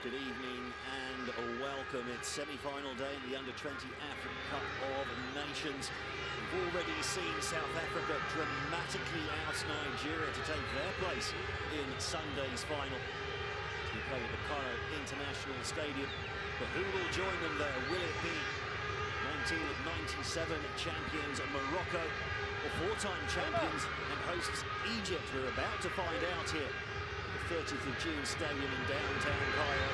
Good evening and welcome. It's semi-final day in the Under-20 African Cup of Nations. We've already seen South Africa dramatically out Nigeria to take their place in Sunday's final. We play at the Cairo International Stadium. But who will join them there? Will it be 1997 champions Morocco or four-time champions and hosts Egypt? We're about to find out here. 30th of June Stadium in downtown Cairo.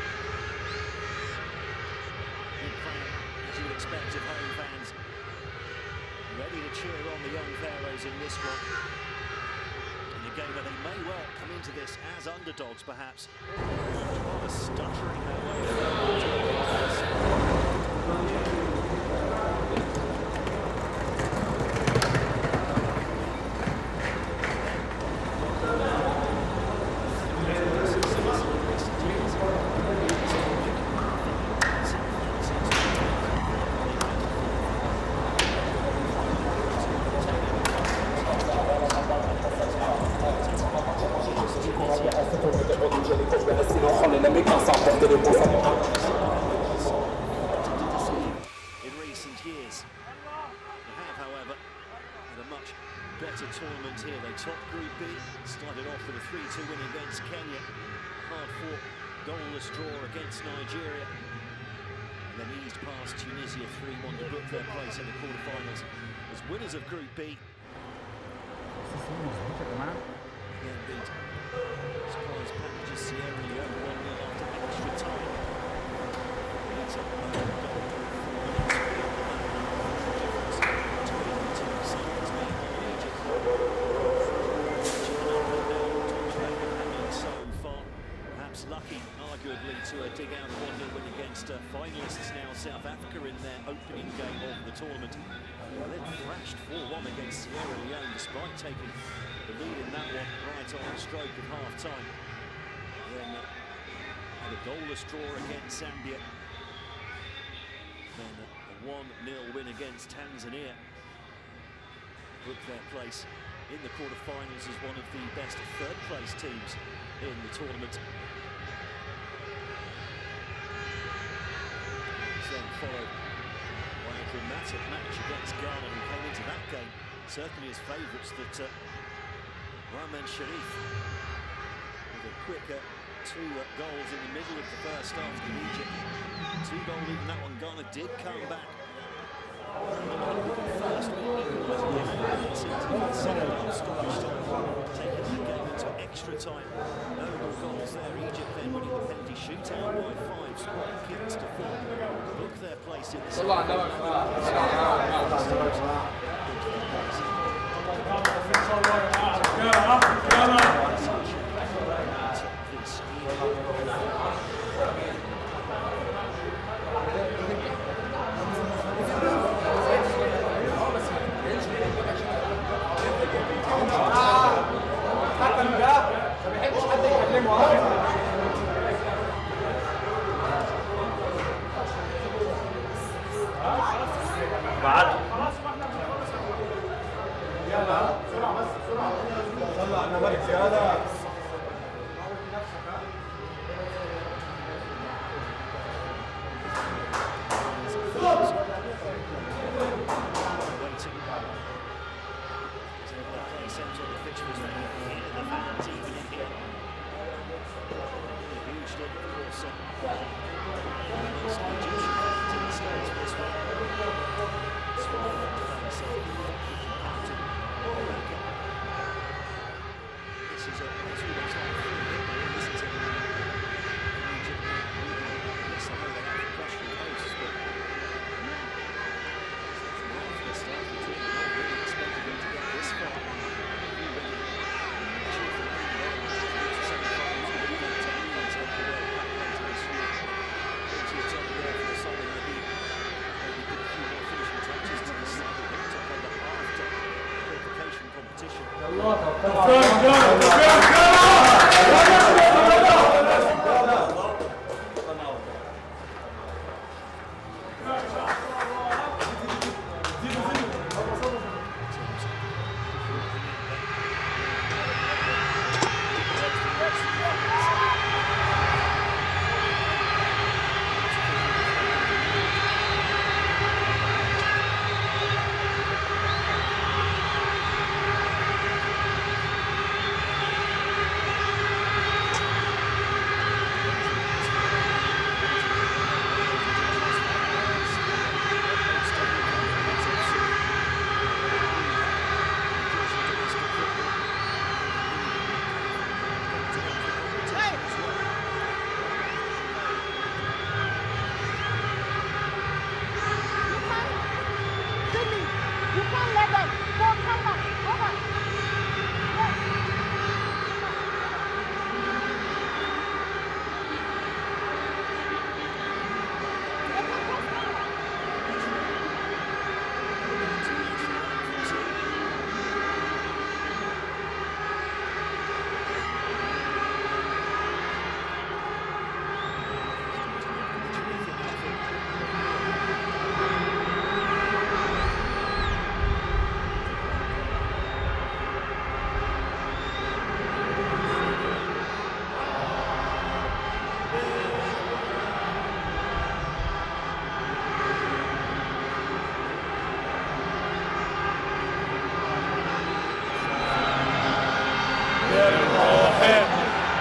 Big crowd, as you would expect of home fans, ready to cheer on the young Pharaohs in this one. In a game where they may well come into this as underdogs, perhaps. Rather stuttering their way in recent years. They have, however, had a much better tournament here. They topped Group B, started off with a 3-2 win against Kenya, hard-fought goalless draw against Nigeria, and then eased past Tunisia 3-1 to book their place in the quarterfinals as winners of Group B. Again beat surprise packages Sierra Leone 1-0 after extra time. It's a so far, perhaps lucky, arguably, to dig out a 1-0 win against finalists now South Africa in their opening game of the tournament. Then thrashed 4-1 against Sierra Leone despite taking the lead in that one right on the stroke of half-time. Then had a goalless draw against Zambia. Then a 1-0 win against Tanzania. Booked their place in the quarterfinals as one of the best third-place teams in the tournament. Then followed by a dramatic match against Ghana, who came into that game certainly as favourites, that Rahman Sharif with a quicker 2 goals in the middle of the first half to Egypt. 2-goal lead in that one. Ghana did come back. First second half stoppage time, taking the game into extra time. No more goals there. Egypt then winning the penalty shootout by 5 squad kicks to 4. Book their place in the second half.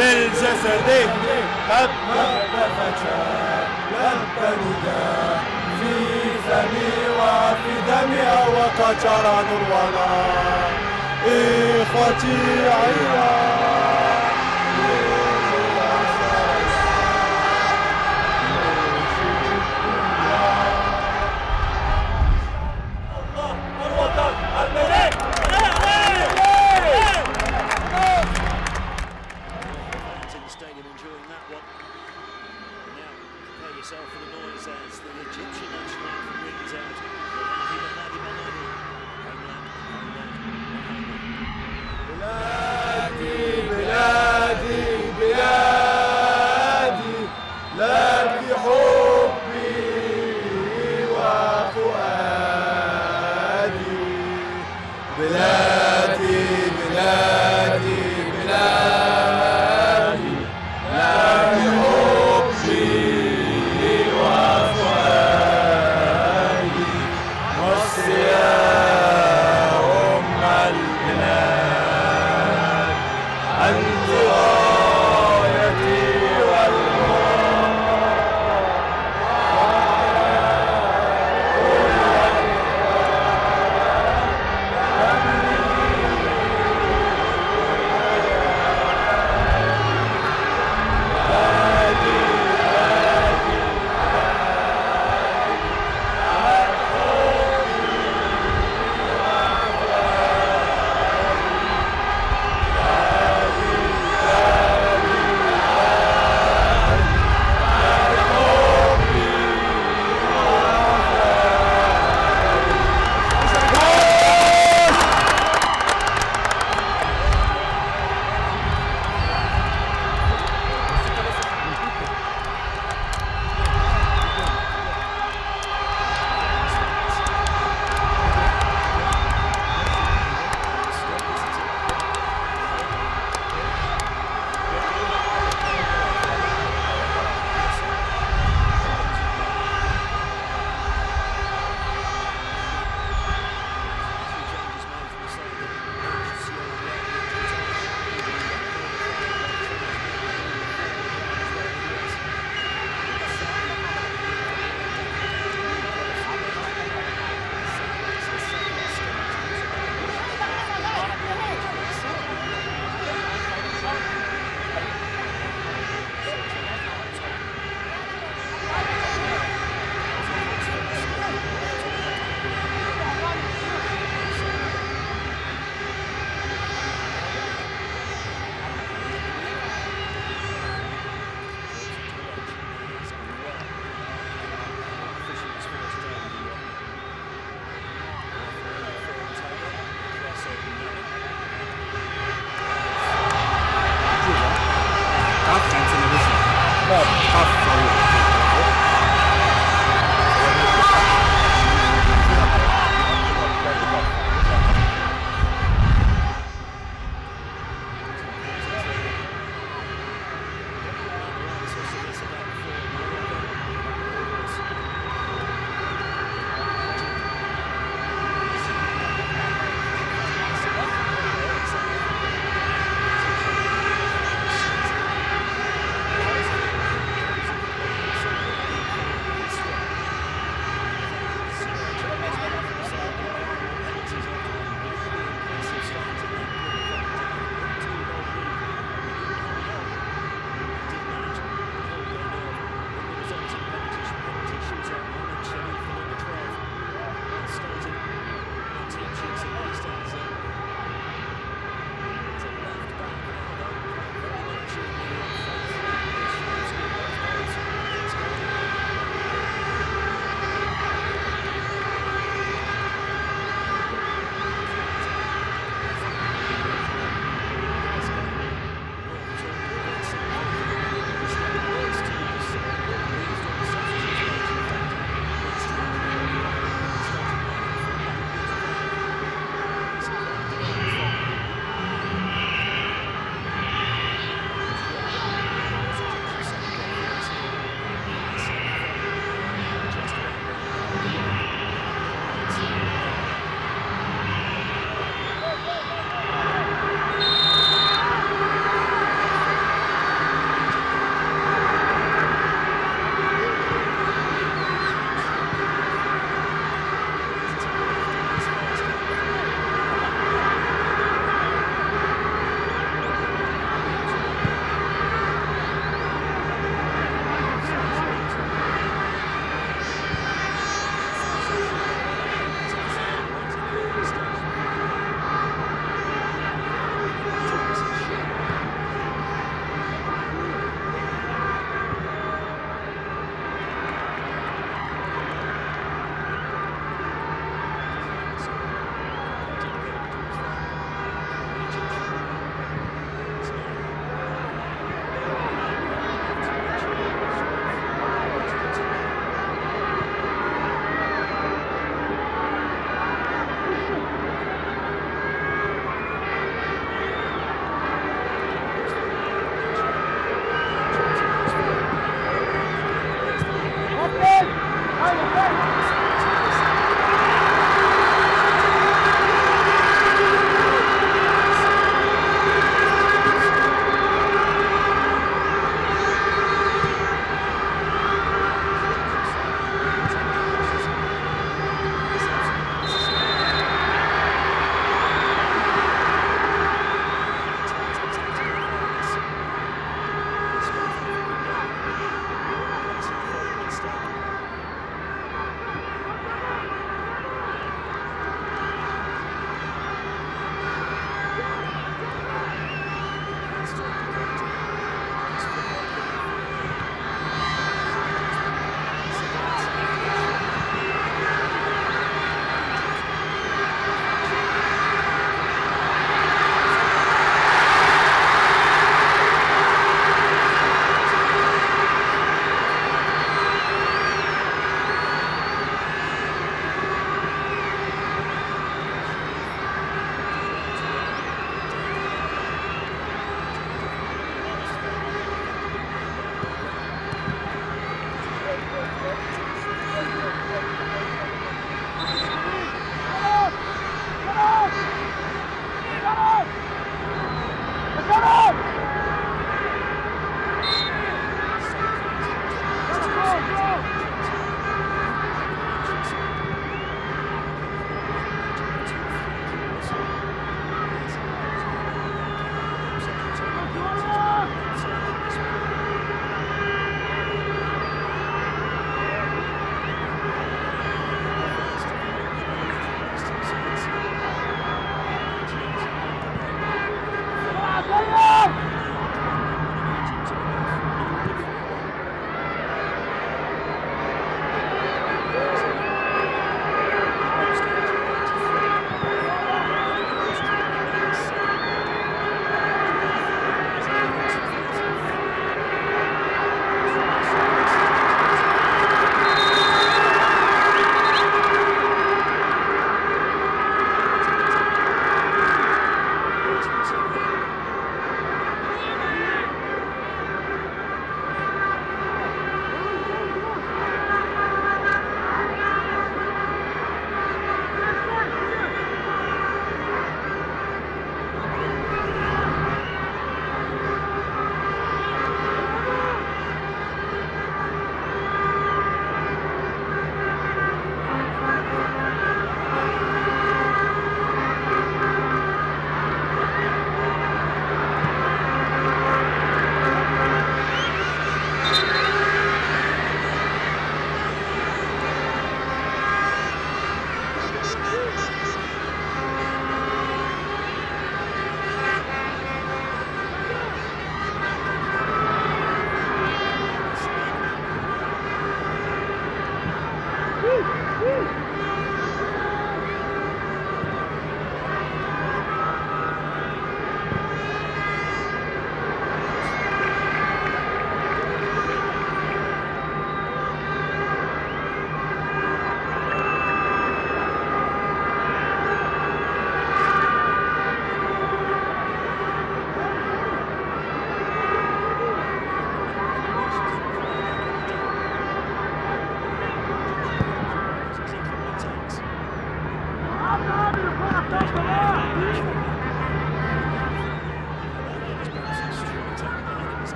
بالجسد هب فتاة لب نداء في فمي وفي دمي وقطران الولاء إخوتي عيال enjoying that one. Now, prepare yourself for the noise as the Egyptian national anthem rings out. Homeland, homeland, homeland.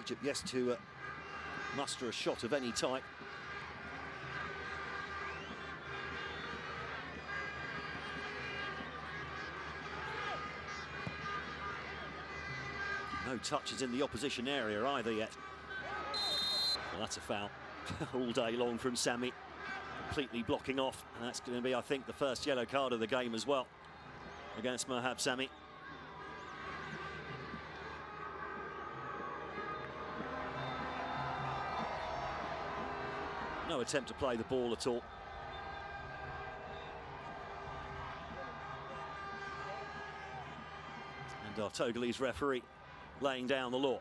Egypt, yes, to muster a shot of any type. No touches in the opposition area either yet. Well, that's a foul all day long from Sami. Completely blocking off. And that's going to be, I think, the first yellow card of the game as well against Mohab Sami. No attempt to play the ball at all. And Togolese referee laying down the law.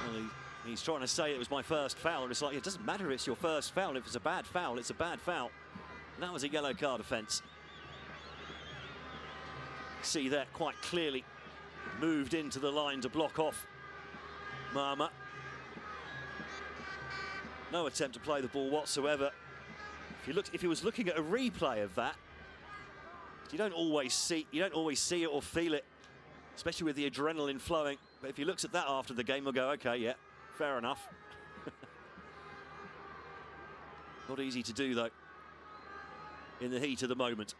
Well, he's trying to say it was my first foul, and it's like, it doesn't matter if it's your first foul. If it's a bad foul, it's a bad foul. And that was a yellow card offence. See that quite clearly. Moved into the line to block off Mama. No attempt to play the ball whatsoever. If he was looking at a replay of that, you don't always see it or feel it, especially with the adrenaline flowing. But if he looks at that after the game, he'll go, okay, yeah, fair enough. Not easy to do, though, in the heat of the moment.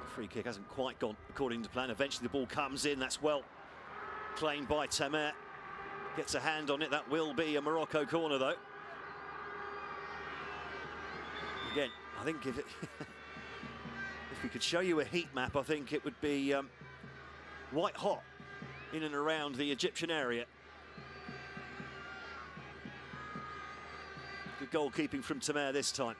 The free kick hasn't quite gone according to plan. Eventually the ball comes in. That's well claimed by Tamer. Gets a hand on it. That will be a Morocco corner, though. Again, I think if we could show you a heat map, I think it would be white hot in and around the Egyptian area. Good goalkeeping from Tamer this time.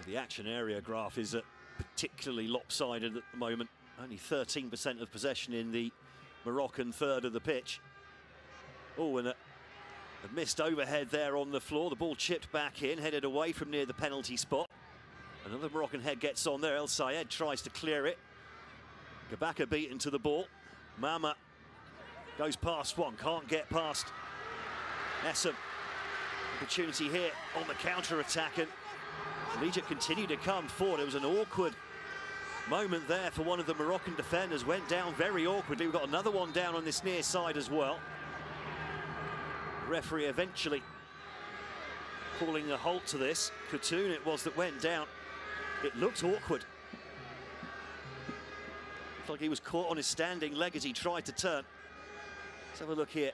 The action area graph is particularly lopsided at the moment. Only 13% of possession in the Moroccan third of the pitch. Oh, and a missed overhead there on the floor. The ball chipped back in, headed away from near the penalty spot. Another Moroccan head gets on there. El Sayed tries to clear it. Gabaka beaten to the ball. Mama goes past one, can't get past Essam. Opportunity here on the counter-attack, and Egypt continue to come forward. It was an awkward moment there for one of the Moroccan defenders. Went down very awkwardly. We've got another one down on this near side as well. The referee eventually calling a halt to this. Khatun it was that went down. It looked awkward. Looked like he was caught on his standing leg as he tried to turn. Let's have a look here.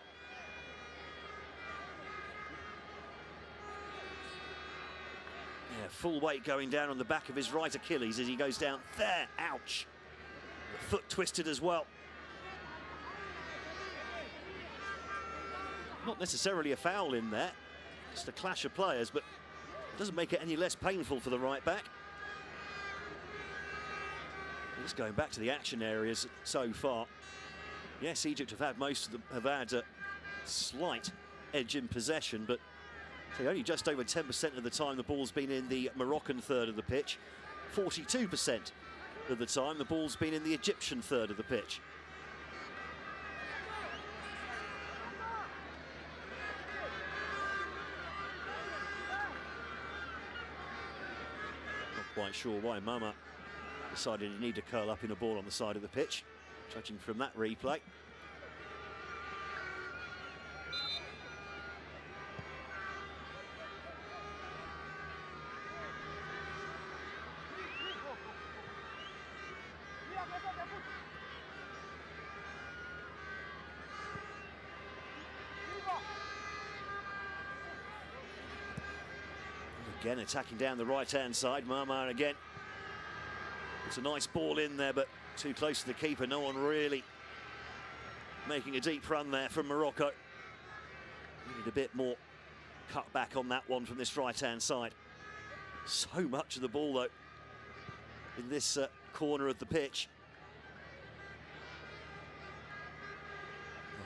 Yeah, full weight going down on the back of his right Achilles as he goes down there. Ouch. The foot twisted as well. Not necessarily a foul in there, just a clash of players, but it doesn't make it any less painful for the right back. Just going back to the action areas so far. Yes, Egypt have had most of them have had a slight edge in possession, but only just over 10% of the time the ball's been in the Moroccan third of the pitch. 42% of the time the ball's been in the Egyptian third of the pitch. Not quite sure why Mama decided he needed to curl up in a ball on the side of the pitch, judging from that replay. Again, attacking down the right-hand side. Mama again. It's a nice ball in there, but too close to the keeper. No one really making a deep run there from Morocco. Needed a bit more cut back on that one from this right-hand side. So much of the ball, though, in this corner of the pitch.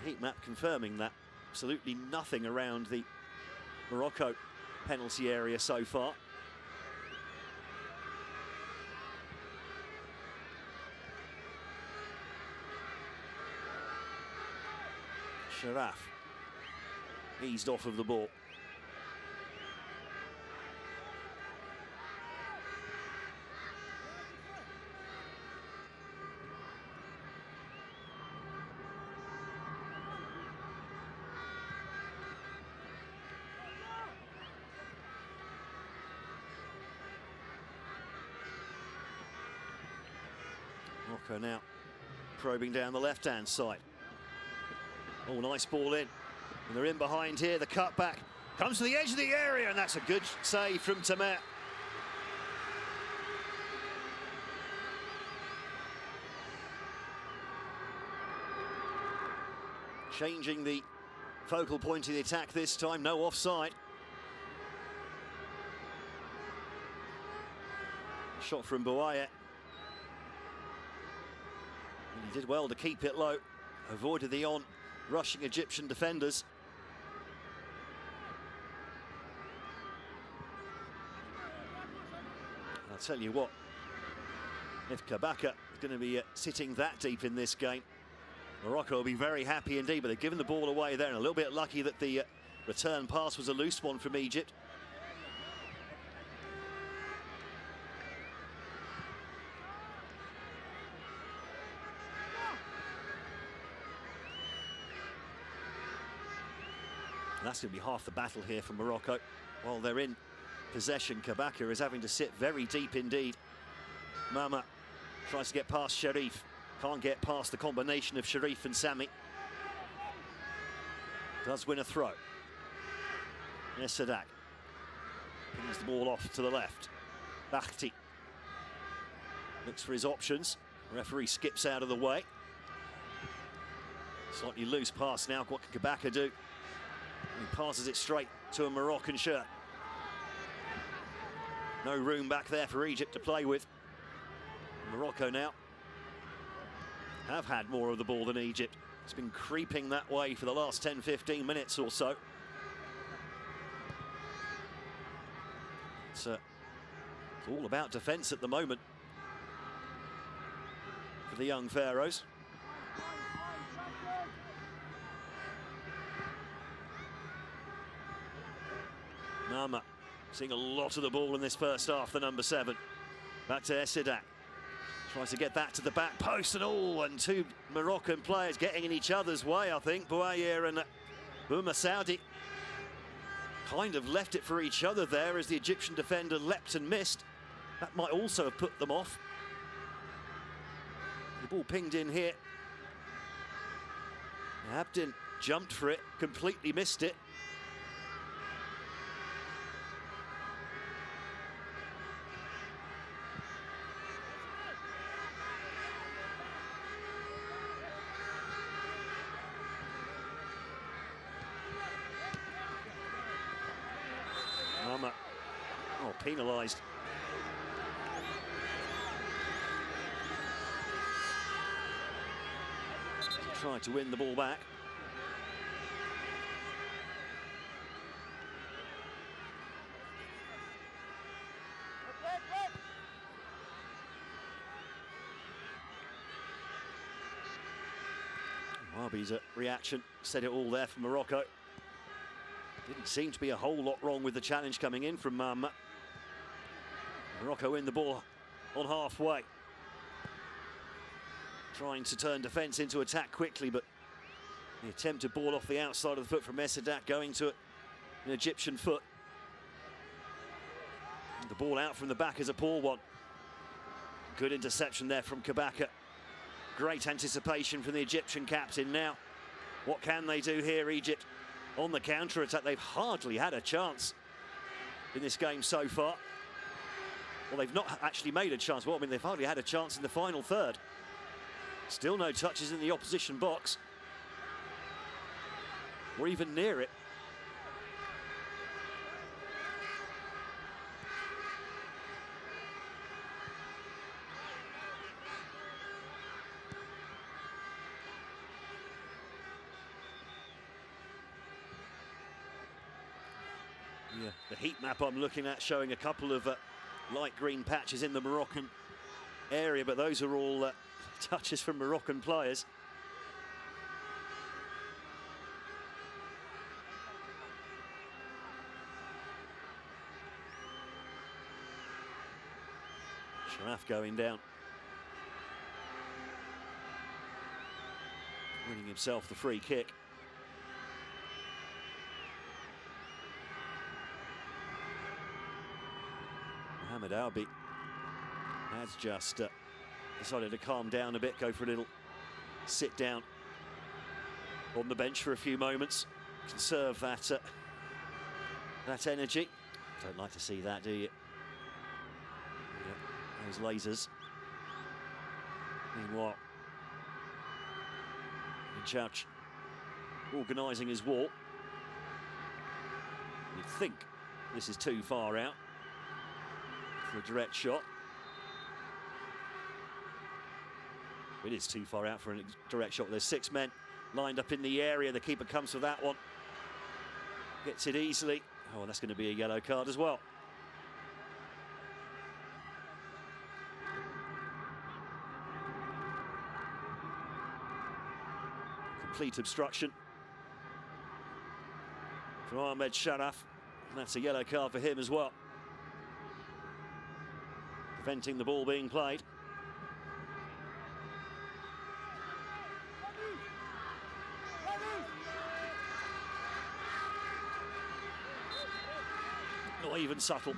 The heat map confirming that. Absolutely nothing around the Morocco penalty area so far. Sharaf eased off of the ball. Morocco now probing down the left-hand side. Oh, nice ball in. And they're in behind here. The cutback comes to the edge of the area, and that's a good save from Tamer. Changing the focal point of the attack this time. No offside. Shot from Bouaye. He did well to keep it low, avoided the rushing Egyptian defenders. I'll tell you what, if Kabaka is going to be sitting that deep in this game, Morocco will be very happy indeed, but they've given the ball away there, and a little bit lucky that the return pass was a loose one from Egypt. And that's going to be half the battle here for Morocco. While they're in possession, Kabaka is having to sit very deep indeed. Mama tries to get past Sharif. Can't get past the combination of Sharif and Sami. Does win a throw. Yes, Sadak. Pings the ball off to the left. Bakhti looks for his options. Referee skips out of the way. Slightly loose pass now. What can Kabaka do? He passes it straight to a Moroccan shirt. No room back there for Egypt to play with. Morocco now have had more of the ball than Egypt. It's been creeping that way for the last 10-15 minutes or so. It's all about defence at the moment for the young Pharaohs. Nama seeing a lot of the ball in this first half, the number 7. Back to Sidak. Tries to get that to the back post and two Moroccan players getting in each other's way, I think. Bouaye and Bouma Saudi kind of left it for each other there as the Egyptian defender leapt and missed. That might also have put them off. The ball pinged in here. Abdin jumped for it, completely missed it. Oh, penalised. Tried to win the ball back. Wabi's reaction said it all there for Morocco. Didn't seem to be a whole lot wrong with the challenge coming in from Mama. Morocco in the ball on halfway. Trying to turn defence into attack quickly, but the attempted ball off the outside of the foot from Sadak going to an Egyptian foot. And the ball out from the back is a poor one. Good interception there from Kabaka. Great anticipation from the Egyptian captain. Now, what can they do here, Egypt? On the counter-attack, they've hardly had a chance in this game so far. Well, they've not actually made a chance. Well, I mean, they've hardly had a chance in the final third. Still no touches in the opposition box. Or even near it. Yeah, the heat map I'm looking at showing a couple of light green patches in the Moroccan area, but those are all touches from Moroccan players. Sharaf going down. Winning himself the free kick. Mohamed Albi has just decided to calm down a bit, go for a little sit down on the bench for a few moments, conserve that that energy. Don't like to see that, do you? Yeah, those lasers. Meanwhile, Chouch organising his walk. You'd think this is too far out for a direct shot. It is too far out for a direct shot. There's 6 men lined up in the area. The keeper comes for that one. Gets it easily. Oh, that's going to be a yellow card as well. Complete obstruction for Ahmed Sharaf. And that's a yellow card for him as well. Preventing the ball being played. Not even subtle.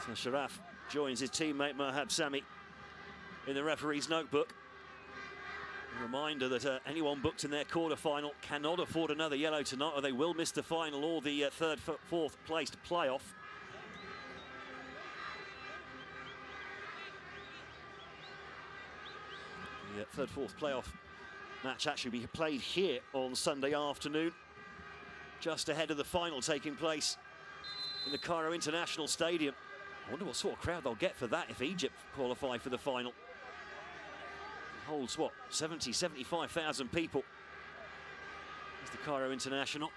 So Sharaf joins his teammate Mahab Sami in the referee's notebook. A reminder that anyone booked in their quarter-final cannot afford another yellow tonight, or they will miss the final or the third, fourth placed playoff. The third, fourth playoff match actually be played here on Sunday afternoon, just ahead of the final taking place in the Cairo International Stadium. I wonder what sort of crowd they'll get for that if Egypt qualify for the final. It holds, what, 70, 75,000 people. It's the Cairo International.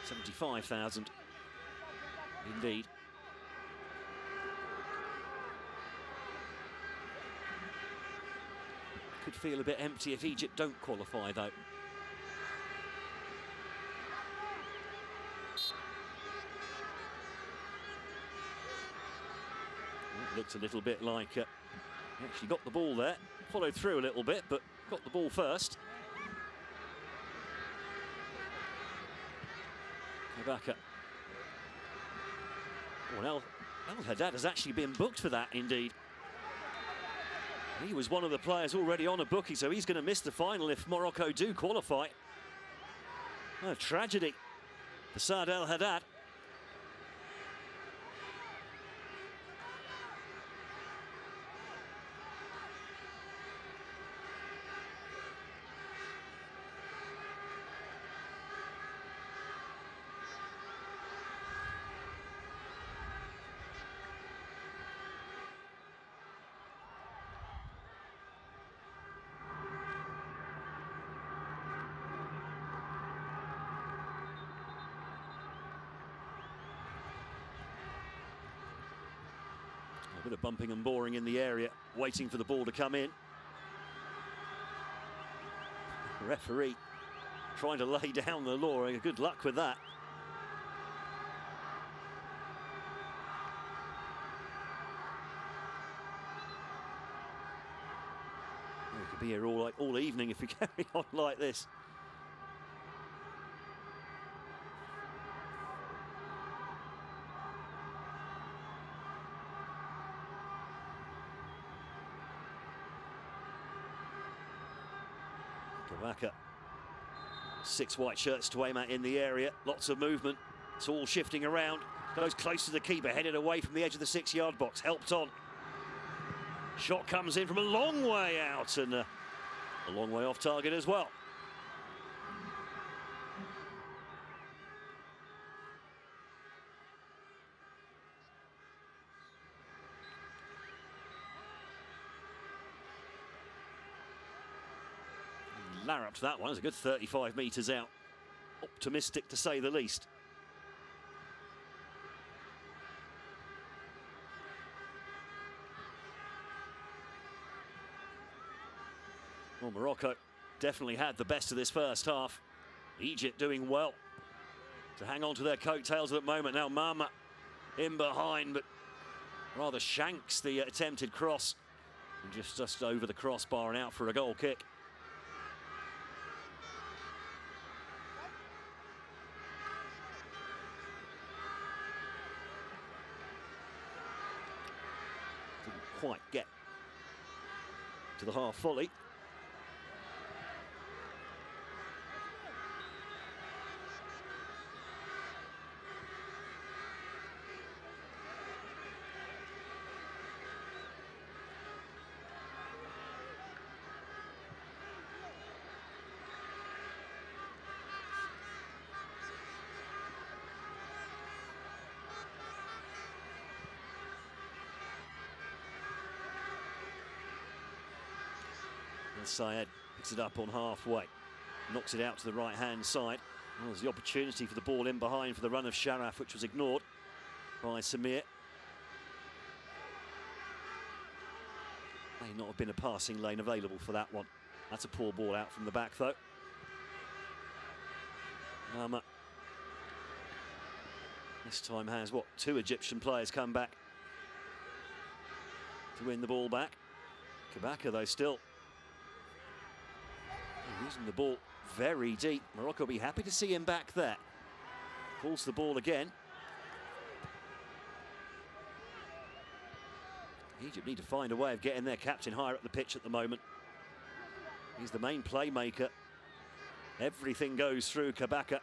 $75,000, indeed. Could feel a bit empty if Egypt don't qualify, though. It looks a little bit like he actually got the ball there, followed through a little bit, but got the ball first. Ibaka. Well, El Haddad has actually been booked for that, indeed. He was one of the players already on a booking, so he's going to miss the final if Morocco do qualify. Oh, tragedy for Saad El Haddad. A bit of bumping and boring in the area, waiting for the ball to come in. The referee trying to lay down the law. Good luck with that. We could be here all evening if we carry on like this. Kabaka. 6 white shirts to aim at in the area. Lots of movement. It's all shifting around. Goes close to the keeper, headed away from the edge of the 6-yard box. Helped on. Shot comes in from a long way out and a long way off target as well. Larruped that one. It's a good 35 metres out. Optimistic to say the least. Well, Morocco definitely had the best of this first half. Egypt doing well to hang on to their coattails at the moment. Now Mama in behind, but rather shanks the attempted cross. And just over the crossbar and out for a goal kick. Didn't quite get to the half volley. And Syed picks it up on halfway, knocks it out to the right-hand side. Well, there's the opportunity for the ball in behind for the run of Sharaf, which was ignored by Samir. May not have been a passing lane available for that one. That's a poor ball out from the back, though. This time has, what, 2 Egyptian players come back to win the ball back. Kabaka, though, still using the ball very deep. Morocco will be happy to see him back there. Pulls the ball again. Egypt need to find a way of getting their captain higher up the pitch at the moment. He's the main playmaker. Everything goes through Kabaka.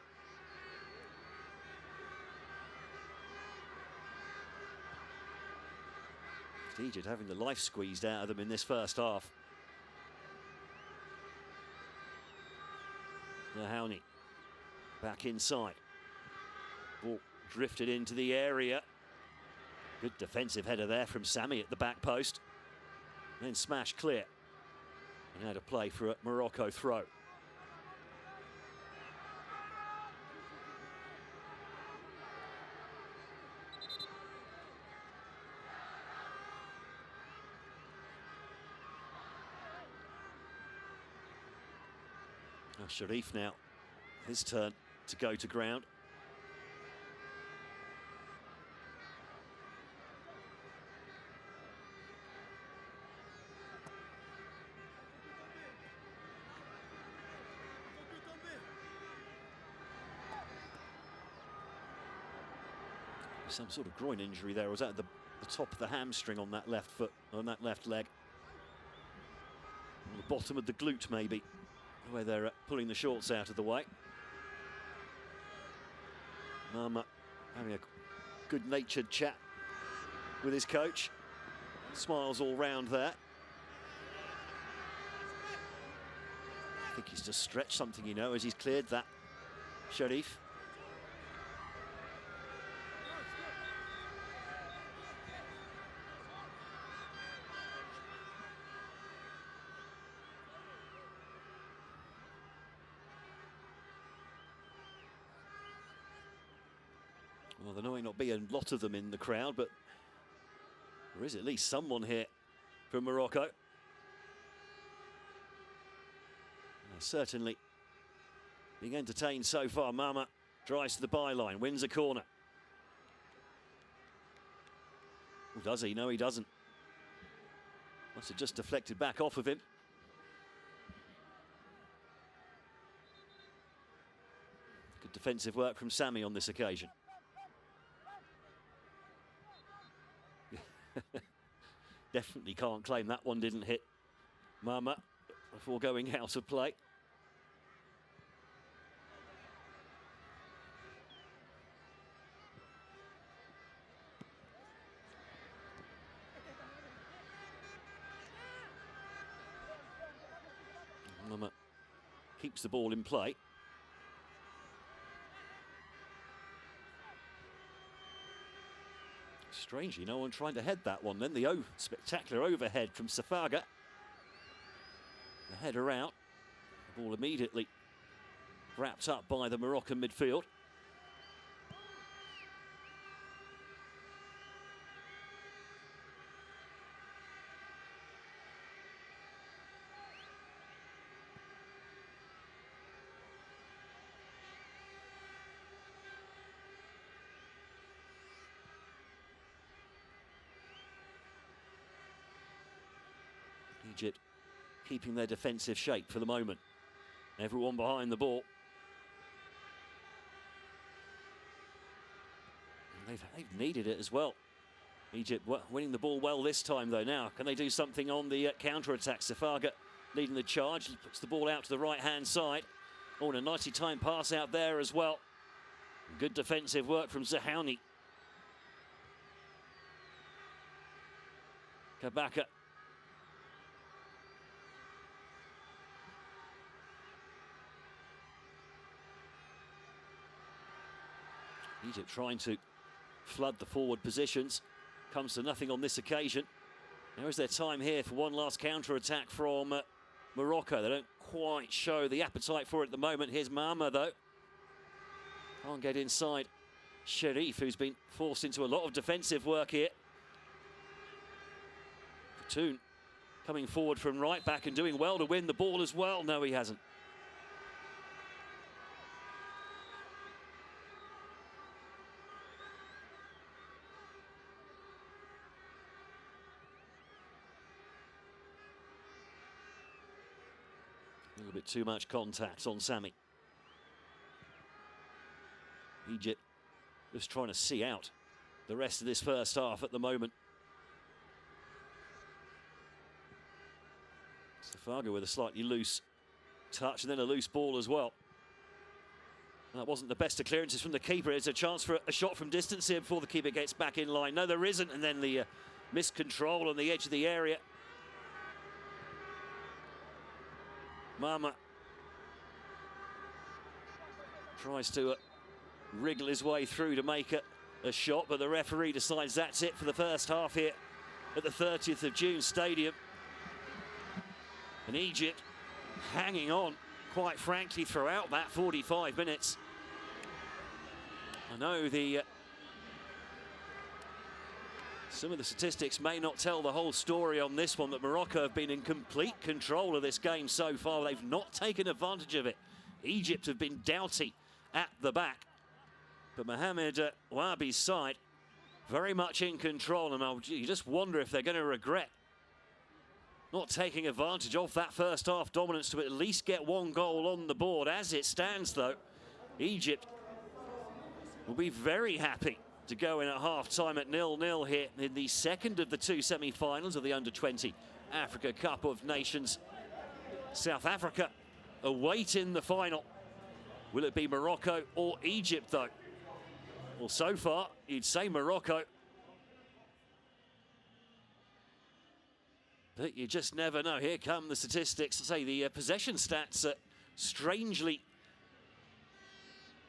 Egypt having the life squeezed out of them in this first half. Nahouni back inside. Ball drifted into the area. Good defensive header there from Sami at the back post. Then smash clear. And out of play for a Morocco throw. Now Sharif now, his turn to go to ground. Some sort of groin injury there. Was that the top of the hamstring on that left foot, on that left leg? On the bottom of the glute, maybe, where they're pulling the shorts out of the way. Mama having a good-natured chat with his coach. Smiles all round there. I think he's just stretched something, you know, as he's cleared that, Sharif. Well, there might not be a lot of them in the crowd, but there is at least someone here from Morocco. Certainly being entertained so far. Mama drives to the byline, wins a corner. Well, does he? No, he doesn't. Must have just deflected back off of him. Good defensive work from Sami on this occasion. Definitely can't claim that one didn't hit Mama before going out of play. Mama keeps the ball in play. Strangely, no one trying to head that one then. The spectacular overhead from Safaga. The header out. The ball immediately wrapped up by the Moroccan midfield. Egypt keeping their defensive shape for the moment. Everyone behind the ball. And they've needed it as well. Egypt winning the ball well this time, though. Now, can they do something on the counter-attack? Safaga leading the charge. He puts the ball out to the right-hand side. Oh, and a nicely timed pass out there as well. Good defensive work from Zahouni. Kabaka. Egypt trying to flood the forward positions. Comes to nothing on this occasion. Now is their time here for one last counter-attack from Morocco. They don't quite show the appetite for it at the moment. Here's Mama, though. Can't get inside Sharif, who's been forced into a lot of defensive work here. Platoon coming forward from right back and doing well to win the ball as well. No, he hasn't. A little bit too much contact on Sami. Egypt just trying to see out the rest of this first half at the moment. Safaga with a slightly loose touch and then a loose ball as well. That wasn't the best of clearances from the keeper. It's a chance for a shot from distance here before the keeper gets back in line. No, there isn't. And then the missed control on the edge of the area. Mama tries to wriggle his way through to make a shot, but the referee decides that's it for the first half here at the 30th of June Stadium. And Egypt hanging on, quite frankly, throughout that 45 minutes. I know some of the statistics may not tell the whole story on this one, but Morocco have been in complete control of this game so far. They've not taken advantage of it. Egypt have been doughty at the back. But Mohamed Wabi's side very much in control, and you just wonder if they're going to regret not taking advantage of that first half dominance to at least get one goal on the board. As it stands, though, Egypt will be very happy to go in at half-time at 0-0 here in the second of the two semi-finals of the Under-20 Africa Cup of Nations. South Africa awaiting the final. Will it be Morocco or Egypt, though? Well, so far, you'd say Morocco. But you just never know. Here come the statistics. Say the possession stats are strangely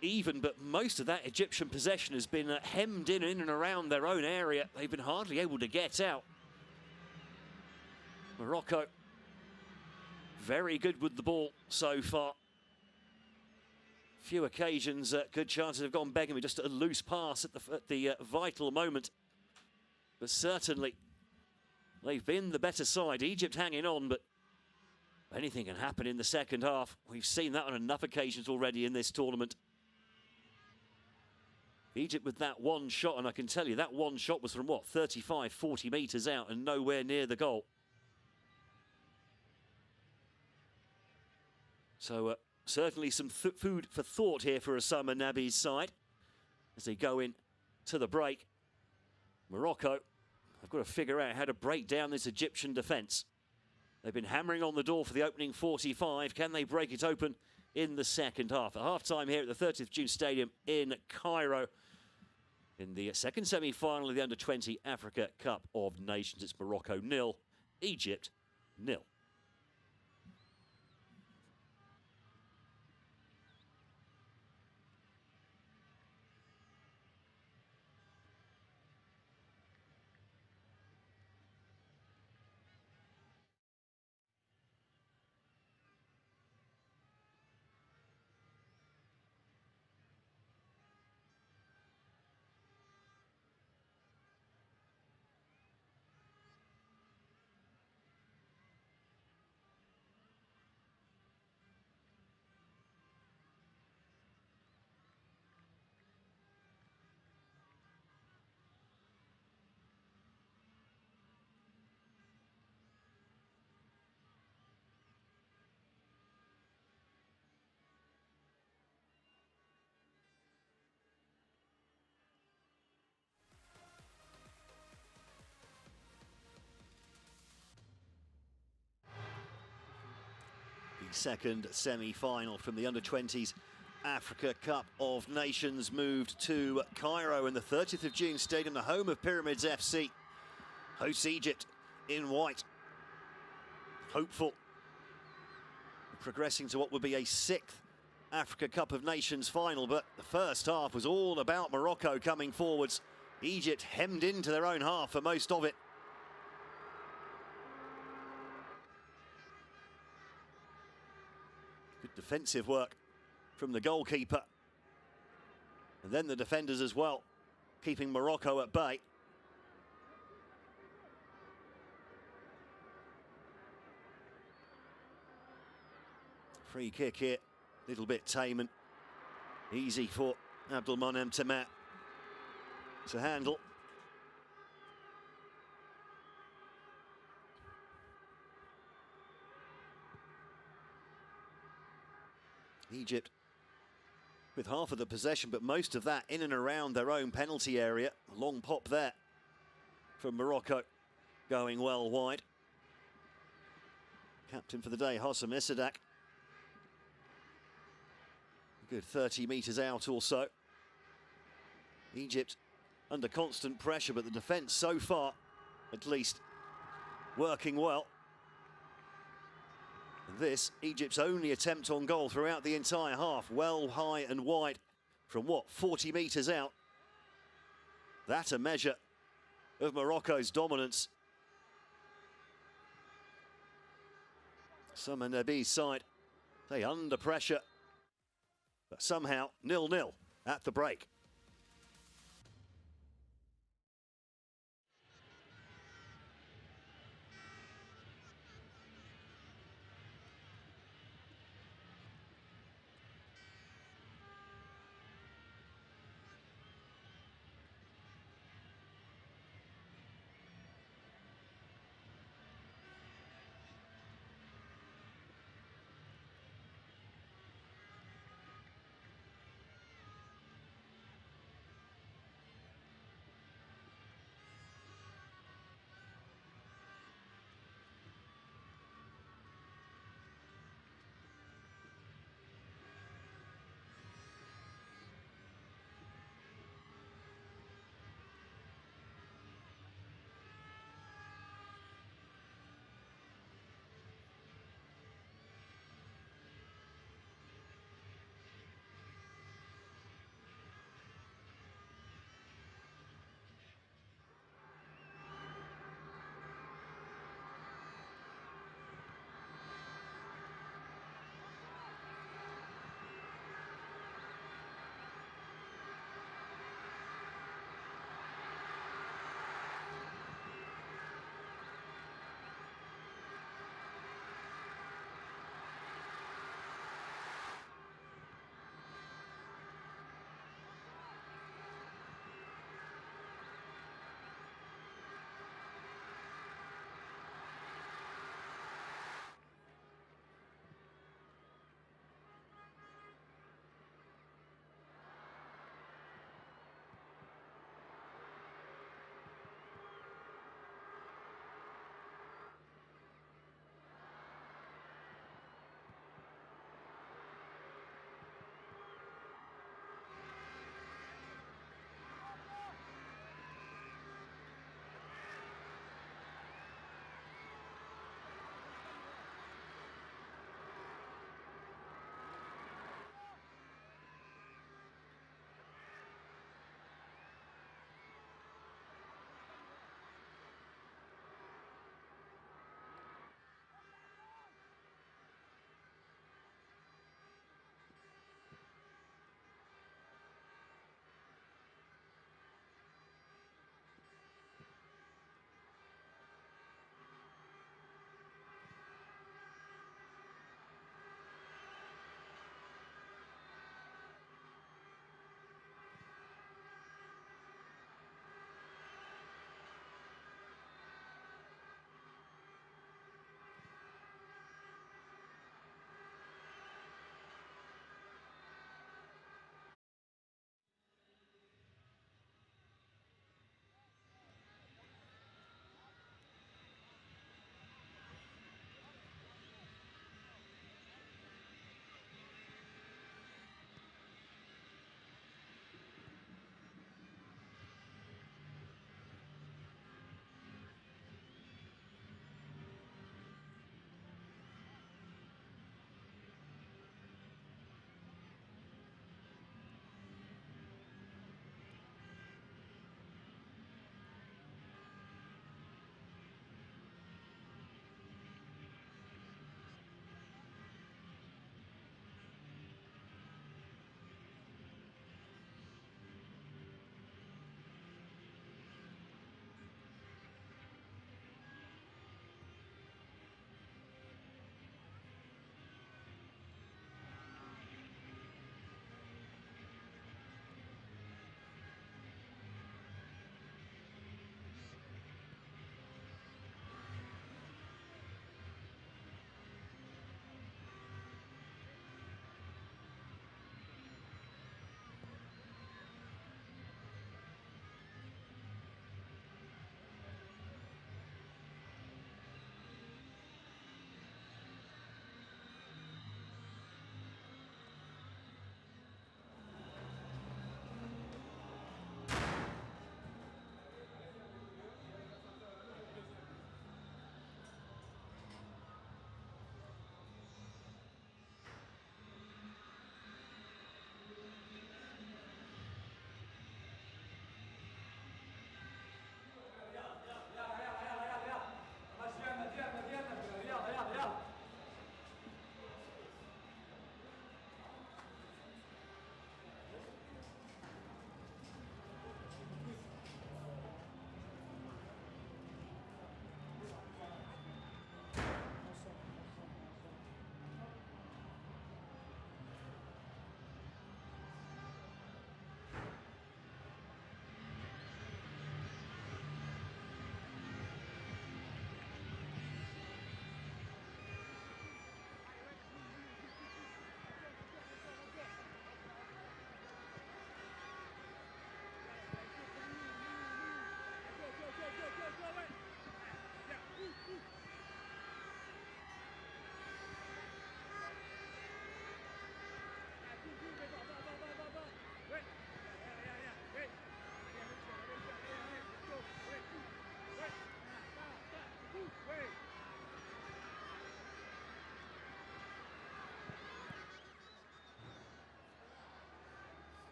even, but most of that Egyptian possession has been hemmed in and around their own area. They've been hardly able to get out. Morocco, very good with the ball so far. Few occasions, good chances have gone begging with just a loose pass at the vital moment. But certainly, they've been the better side. Egypt hanging on, but anything can happen in the second half. We've seen that on enough occasions already in this tournament. Egypt with that one shot, and I can tell you that one shot was from, what, 35, 40 metres out and nowhere near the goal. So certainly some food for thought here for Osama Nabi's side as they go in to the break. Morocco have got to figure out how to break down this Egyptian defence. They've been hammering on the door for the opening 45. Can they break it open in the second half? At half-time here at the 30th June Stadium in Cairo in the second semi-final of the Under-20 Africa Cup of Nations. It's Morocco 0, Egypt 0. The second semi-final from the under-20s Africa Cup of Nations moved to Cairo in the 30th of June Stadium, the home of Pyramids FC. Hosts Egypt in white. Hopeful. Progressing to what would be a 6th Africa Cup of Nations final, but the first half was all about Morocco coming forwards. Egypt hemmed into their own half for most of it. Good defensive work from the goalkeeper. And then the defenders as well, keeping Morocco at bay. Free kick here, little bit tame and easy for Abdelmonem Tamat to handle. Egypt with half of the possession, but most of that in and around their own penalty area. A long pop there from Morocco, going well wide. Captain for the day, Hossam Issadak. Good 30 metres out or so. Egypt under constant pressure, but the defence so far, at least, working well. This, Egypt's only attempt on goal throughout the entire half, well high and wide from what, 40 metres out. That's a measure of Morocco's dominance. Sama Nabi's side, they under pressure, but somehow 0-0 at the break.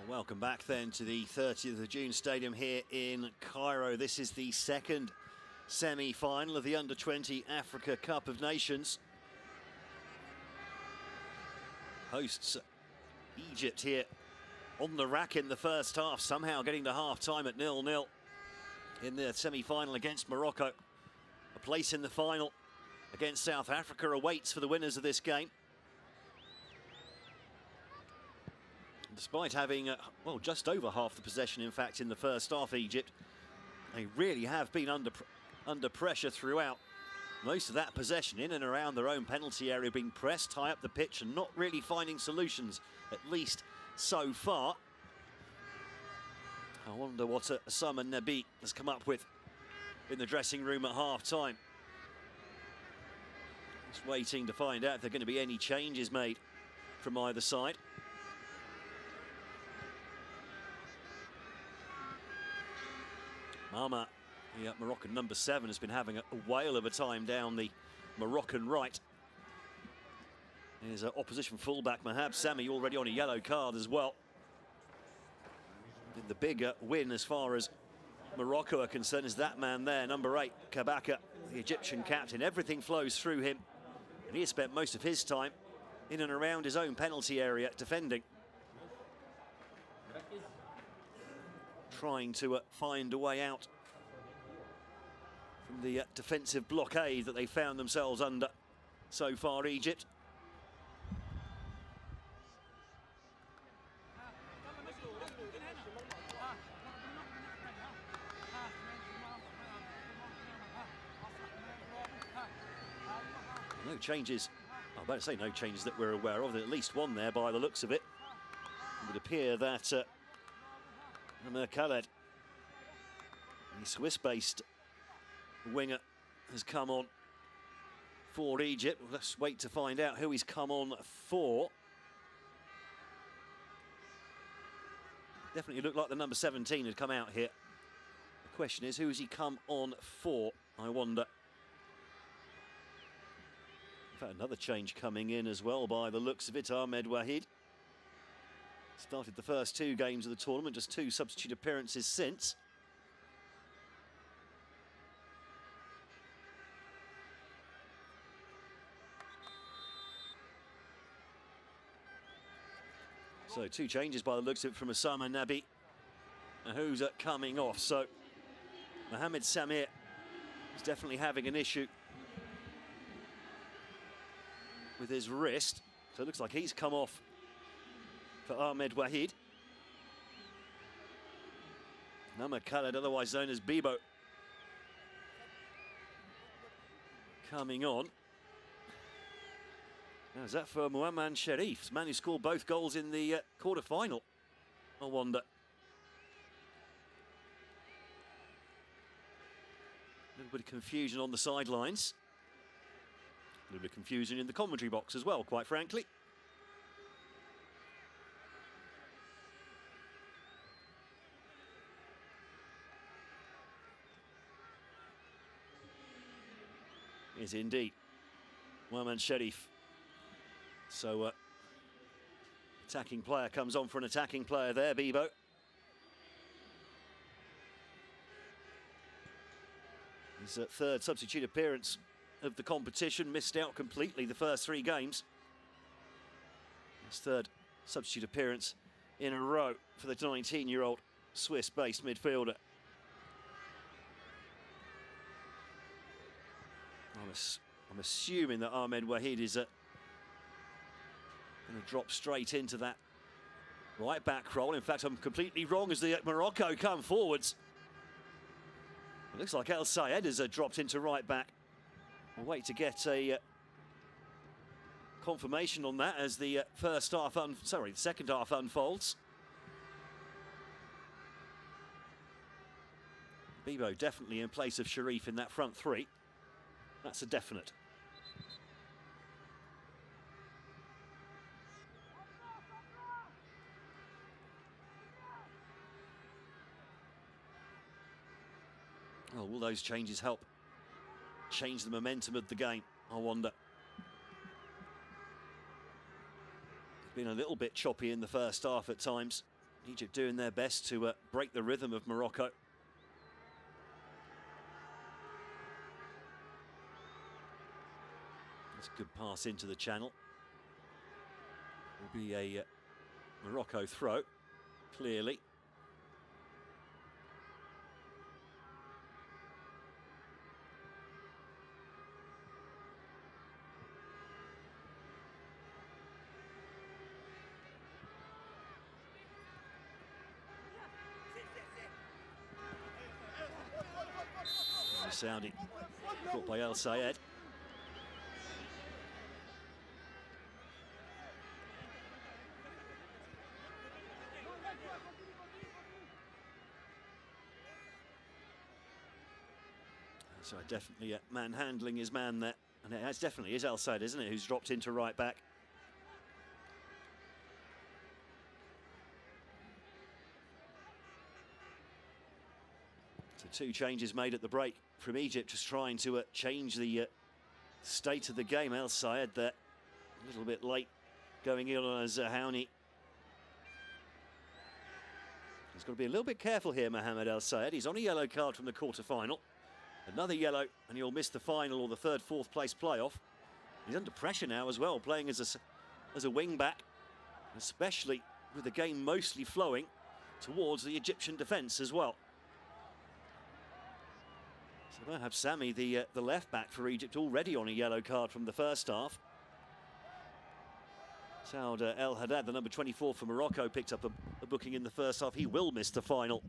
Welcome back then to the 30th of June Stadium here in Cairo. This is the second semi-final of the Under-20 Africa Cup of Nations. Hosts Egypt here on the rack in the first half, somehow getting to half-time at 0-0 in the semi-final against Morocco. A place in the final against South Africa awaits for the winners of this game. Despite having, well, just over half the possession, in fact, in the first half, Egypt, they really have been under pressure throughout. Most of that possession in and around their own penalty area, being pressed high up the pitch and not really finding solutions, at least so far. I wonder what Osama Nabi has come up with in the dressing room at half-time. Just waiting to find out if there are going to be any changes made from either side. Mama, the Moroccan number 7, has been having a whale of a time down the Moroccan right. His opposition fullback, Mahab Sami, already on a yellow card as well. The bigger win as far as Morocco are concerned is that man there, number 8, Kabaka, the Egyptian captain. Everything flows through him, and he has spent most of his time in and around his own penalty area defending. Trying to find a way out from the defensive blockade that they found themselves under so far, Egypt. No changes, I'm about to say no changes that we're aware of. There's at least one there by the looks of it. It would appear that Khaled, the Swiss-based winger, has come on for Egypt. Let's wait to find out who he's come on for. Definitely looked like the number 17 had come out here. The question is, who has he come on for, I wonder. In fact, another change coming in as well by the looks of it, Ahmed Wahid. Started the first 2 games of the tournament, just 2 substitute appearances since. So 2 changes by the looks of it from Osama Nabi, who's coming off. So Mohamed Samir is definitely having an issue with his wrist. So it looks like he's come off for Ahmed Wahid. Nama Khaled, otherwise known as Bibo, coming on. Now, is that for Muamman Sharif, the man who scored both goals in the quarter-final? I wonder. A little bit of confusion on the sidelines. A little bit of confusion in the commentary box as well, quite frankly. Is indeed Muamman Sharif. So attacking player comes on for an attacking player there, Bibo. His 3rd substitute appearance of the competition, missed out completely the first 3 games. His 3rd substitute appearance in a row for the 19-year-old Swiss-based midfielder. I'm assuming that Ahmed Wahid is going to drop straight into that right back role. In fact, I'm completely wrong as the Morocco come forwards. It looks like El Sayed has dropped into right back. We'll wait to get a confirmation on that as the the second half unfolds. Bibo definitely in place of Sharif in that front 3. That's a definite. Oh, will those changes help change the momentum of the game? I wonder. It's been a little bit choppy in the first half at times. Egypt doing their best to break the rhythm of Morocco. That's a good pass into the channel. Will be a Morocco throw, clearly. Saudi caught by El Sayed. So definitely manhandling his man there. And it definitely is El Sayed, isn't it, who's dropped into right back. So 2 changes made at the break from Egypt, just trying to change the state of the game. El Sayed there, a little bit late going in on a Zahouni. He's got to be a little bit careful here, Mohamed El Sayed. He's on a yellow card from the quarter-final. Another yellow, and he'll miss the final or the third, fourth place playoff. He's under pressure now as well, playing as a wing-back, especially with the game mostly flowing towards the Egyptian defence as well. So they'll have Sami, the left-back for Egypt, already on a yellow card from the first half. Saud El Haddad, the number 24 for Morocco, picked up a booking in the first half. He will miss the final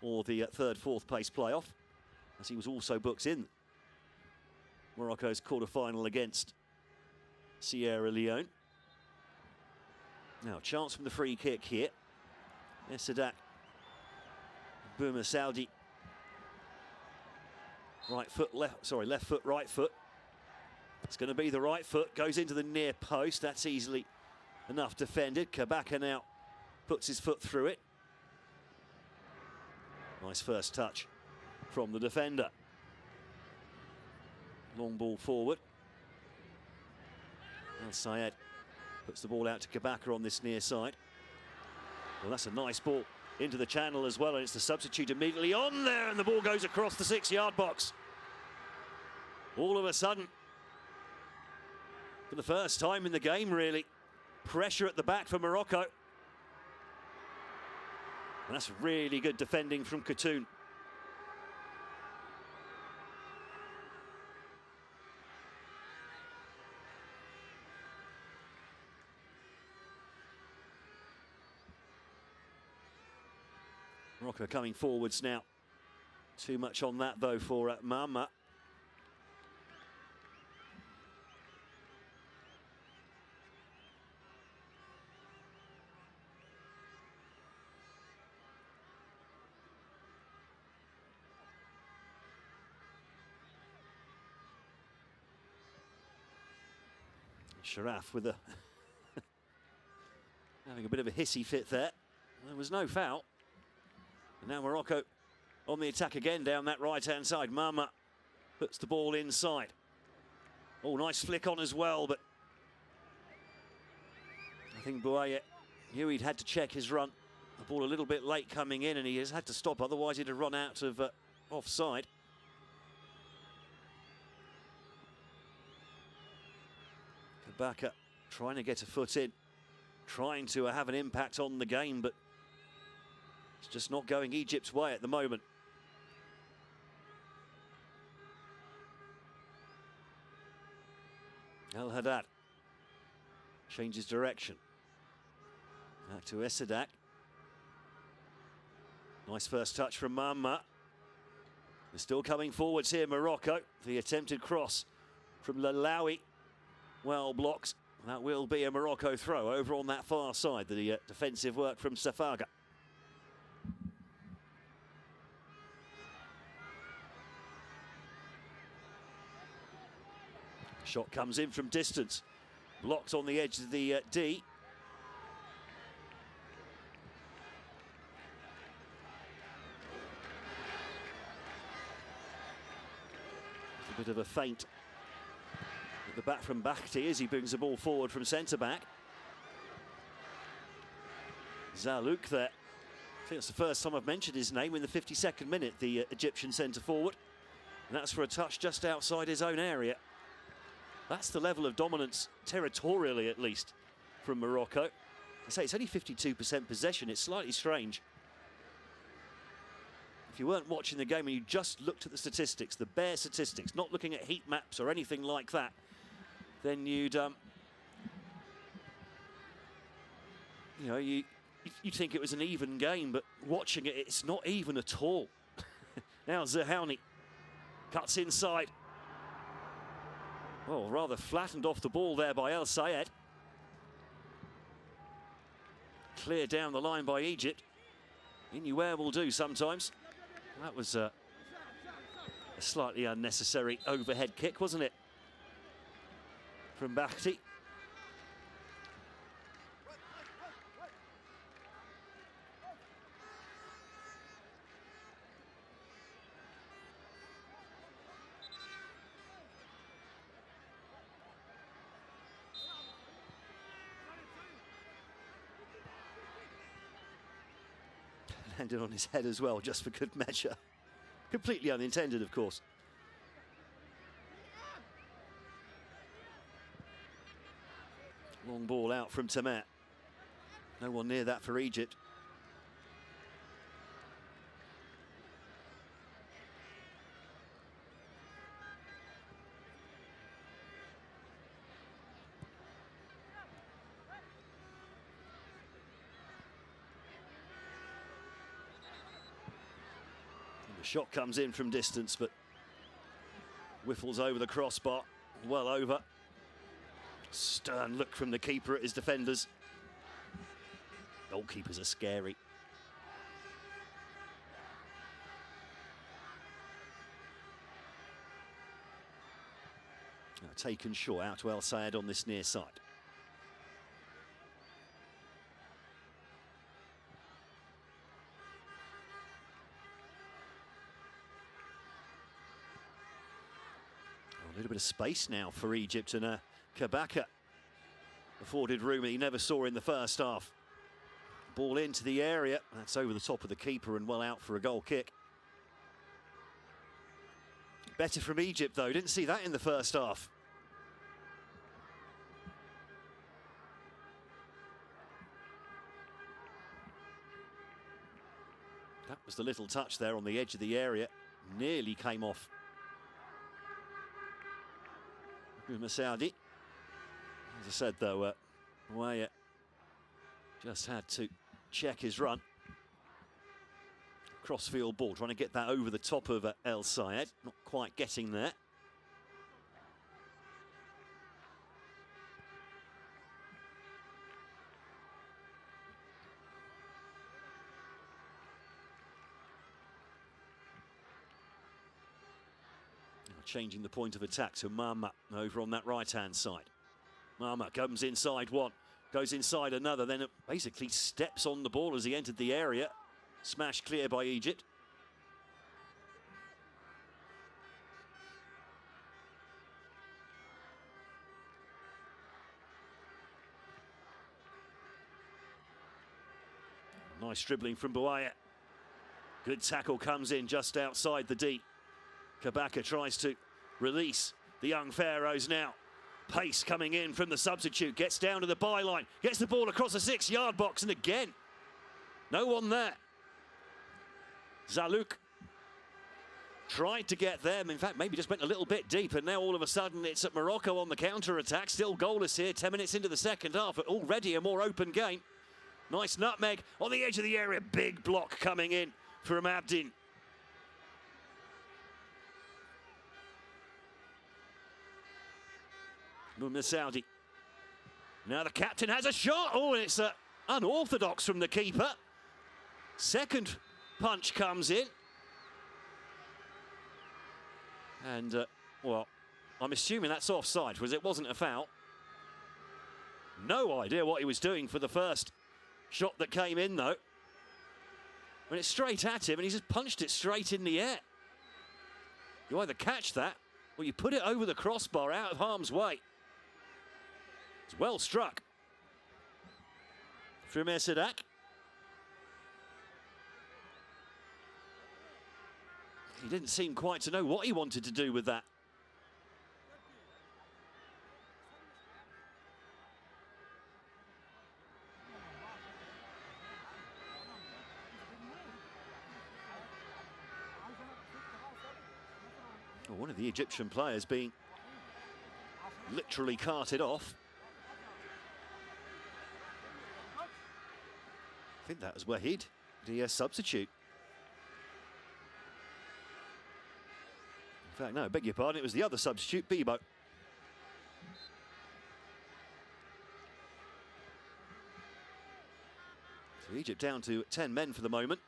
or the third, fourth place playoff, as he was also booked in Morocco's quarter-final against Sierra Leone. Now, chance from the free kick here. Sadak Boomer Saudi. Right foot, left foot, right foot. It's going to be the right foot, goes into the near post. That's easily enough defended. Kabaka now puts his foot through it. Nice first touch from the defender. Long ball forward. El Sayed puts the ball out to Kabaka on this near side. Well, that's a nice ball into the channel as well, and it's the substitute immediately on there, and the ball goes across the 6-yard box. All of a sudden, for the first time in the game, really, pressure at the back for Morocco. And that's really good defending from Khatoun. Morocco coming forwards now. Too much on that, though, for Mama. Sharaf with having a bit of a hissy fit there. There was no foul. And now Morocco on the attack again down that right-hand side. Mama puts the ball inside. Oh, nice flick on as well, but I think Bouaye knew he'd had to check his run. The ball a little bit late coming in, and he has had to stop, otherwise he'd have run out of offside. Kabaka trying to get a foot in, trying to have an impact on the game, but it's just not going Egypt's way at the moment. El Haddad changes direction. Back to Sadak. Nice first touch from Mama. They're still coming forwards here, Morocco. The attempted cross from Lalawi. Well blocked. That will be a Morocco throw over on that far side. The defensive work from Safaga. Shot comes in from distance. Blocked on the edge of the D. A bit of a feint at the back from Bakhti as he brings the ball forward from centre-back. Zalouk there I think it's the first time I've mentioned his name in the 52nd minute, the Egyptian centre forward. And that's for a touch just outside his own area. That's the level of dominance, territorially at least, from Morocco. I say it's only 52% possession. It's slightly strange. If you weren't watching the game and you just looked at the statistics, the bare statistics, not looking at heat maps or anything like that, then you'd, you'd think it was an even game, but watching it, it's not even at all. Now Zahouni cuts inside. Oh, rather flattened off the ball there by El Sayed. Clear down the line by Egypt. Anywhere will do sometimes. That was a slightly unnecessary overhead kick, wasn't it? From Bakhti. Landed on his head as well, just for good measure. Completely unintended, of course. Long ball out from Tamer. No one near that for Egypt. The shot comes in from distance, but whiffles over the crossbar, well over. Stern look from the keeper at his defenders. Goalkeepers are scary. Now taken short out to El Sayed on this near side. A little bit of space now for Egypt, and Kabaka afforded room that he never saw in the first half. Ball into the area, that's over the top of the keeper and well out for a goal kick. Better from Egypt though, didn't see that in the first half. That was the little touch there on the edge of the area, nearly came off. Saudi. As I said though, Waya just had to check his run. Crossfield ball, trying to get that over the top of El Sayed, not quite getting there. Changing the point of attack to Mama over on that right-hand side. Mama comes inside one, goes inside another, then it basically steps on the ball as he entered the area. Smashed clear by Egypt. Nice dribbling from Bouaya. Good tackle comes in just outside the D. Kabaka tries to release the young Pharaohs now. Pace coming in from the substitute, gets down to the byline, gets the ball across the 6-yard box, and again, no one there. Zalouk tried to get them, in fact, maybe just went a little bit deep, and now all of a sudden it's at Morocco on the counter-attack. Still goalless here, 10 minutes into the second half, but already a more open game. Nice nutmeg on the edge of the area, big block coming in from Abdin. Saudi. Now the captain has a shot. Oh, and it's unorthodox from the keeper. Second punch comes in. And, well, I'm assuming that's offside, because it wasn't a foul. No idea what he was doing for the first shot that came in, though. When it's straight at him, and he's just punched it straight in the air. You either catch that, or you put it over the crossbar out of harm's way. It's well struck. From Sadak. He didn't seem quite to know what he wanted to do with that. Well, one of the Egyptian players being literally carted off. I think that was Wahid, the substitute. In fact, no, beg your pardon, it was the other substitute, Bibo. So Egypt down to 10 men for the moment.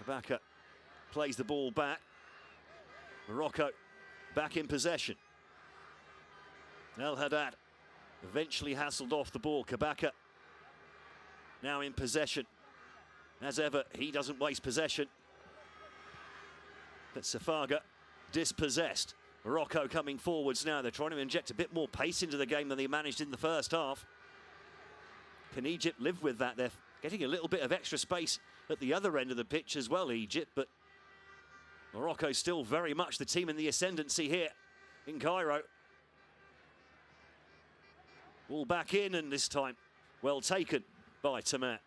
Kabaka plays the ball back. Morocco back in possession. El Haddad eventually hassled off the ball. Kabaka now in possession. As ever, he doesn't waste possession. But Safaga dispossessed. Morocco coming forwards now. They're trying to inject a bit more pace into the game than they managed in the first half. Can Egypt live with that? They're getting a little bit of extra space at the other end of the pitch as well, Egypt, but Morocco still very much the team in the ascendancy here in Cairo. Ball back in, and this time well taken by Tamer.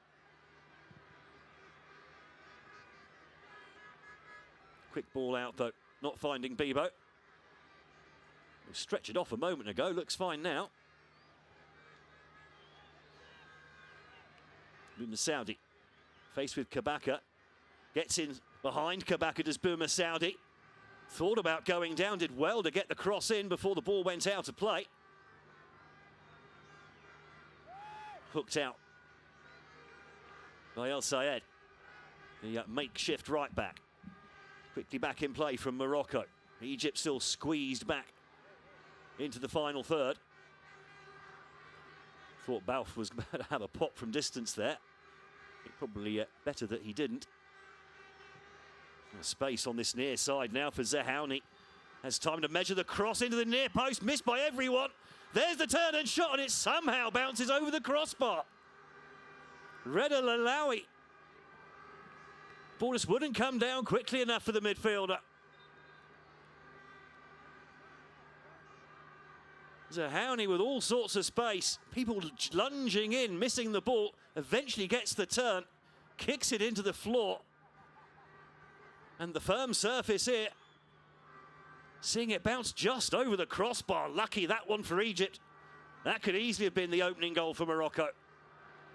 Quick ball out though, not finding Bibo. Stretched it off a moment ago, looks fine now. Bouma Saudi faced with Kabaka, gets in behind. Kabaka does Bouma Saudi. Thought about going down, did well to get the cross in before the ball went out of play. Hooked out by El Sayed, the makeshift right back. Quickly back in play from Morocco. Egypt still squeezed back into the final third. Thought Balf was about to have a pop from distance there. Probably better that he didn't. Space on this near side now for Zahouni. Has time to measure the cross into the near post, missed by everyone. There's the turn and shot, and it somehow bounces over the crossbar. Reda Lalawi. Ball just wouldn't come down quickly enough for the midfielder. Zahouni with all sorts of space. People lunging in, missing the ball. Eventually gets the turn, kicks it into the floor. And the firm surface here, seeing it bounce just over the crossbar. Lucky that one for Egypt. That could easily have been the opening goal for Morocco,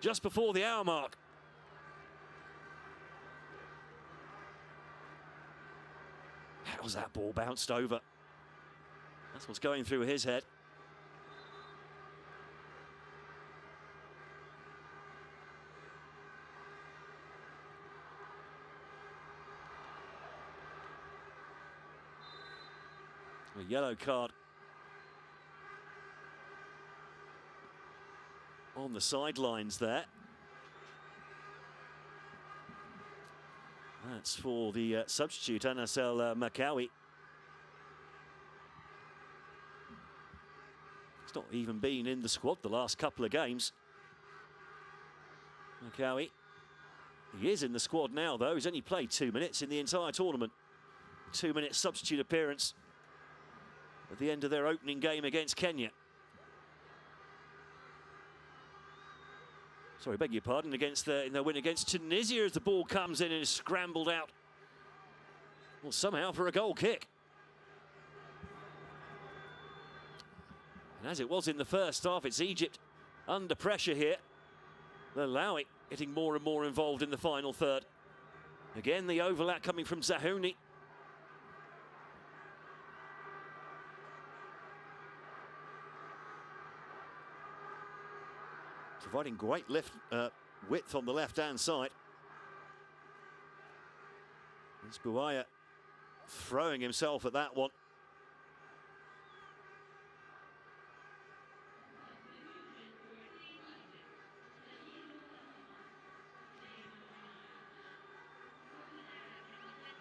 just before the hour mark. How's that ball bounced over? That's what's going through his head. A yellow card on the sidelines there. That's for the substitute, Anas El Makawi. He's not even been in the squad the last couple of games. Makawi, he is in the squad now though. He's only played 2 minutes in the entire tournament. 2-minute substitute appearance at the end of their opening game against Kenya. Sorry, beg your pardon, in their win against Tunisia as the ball comes in and is scrambled out. Well, somehow for a goal kick. And as it was in the first half, it's Egypt under pressure here. Lalawi getting more and more involved in the final third. Again, the overlap coming from Zahouni. Providing great width on the left-hand side. It's Bouaya throwing himself at that one.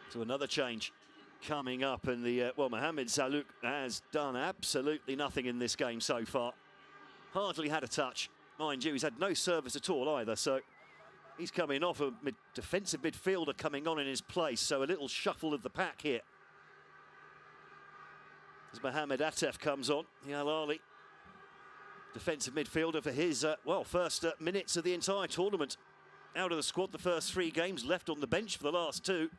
So another change coming up, and well, Mohamed Salouk has done absolutely nothing in this game so far. Hardly had a touch. Mind you, he's had no service at all either, so He's coming off a defensive midfielder coming on in his place, so a little shuffle of the pack here. As Mohamed Attaf comes on, the Al Ahly defensive midfielder for his, first minutes of the entire tournament. Out of the squad the first 3 games, left on the bench for the last 2.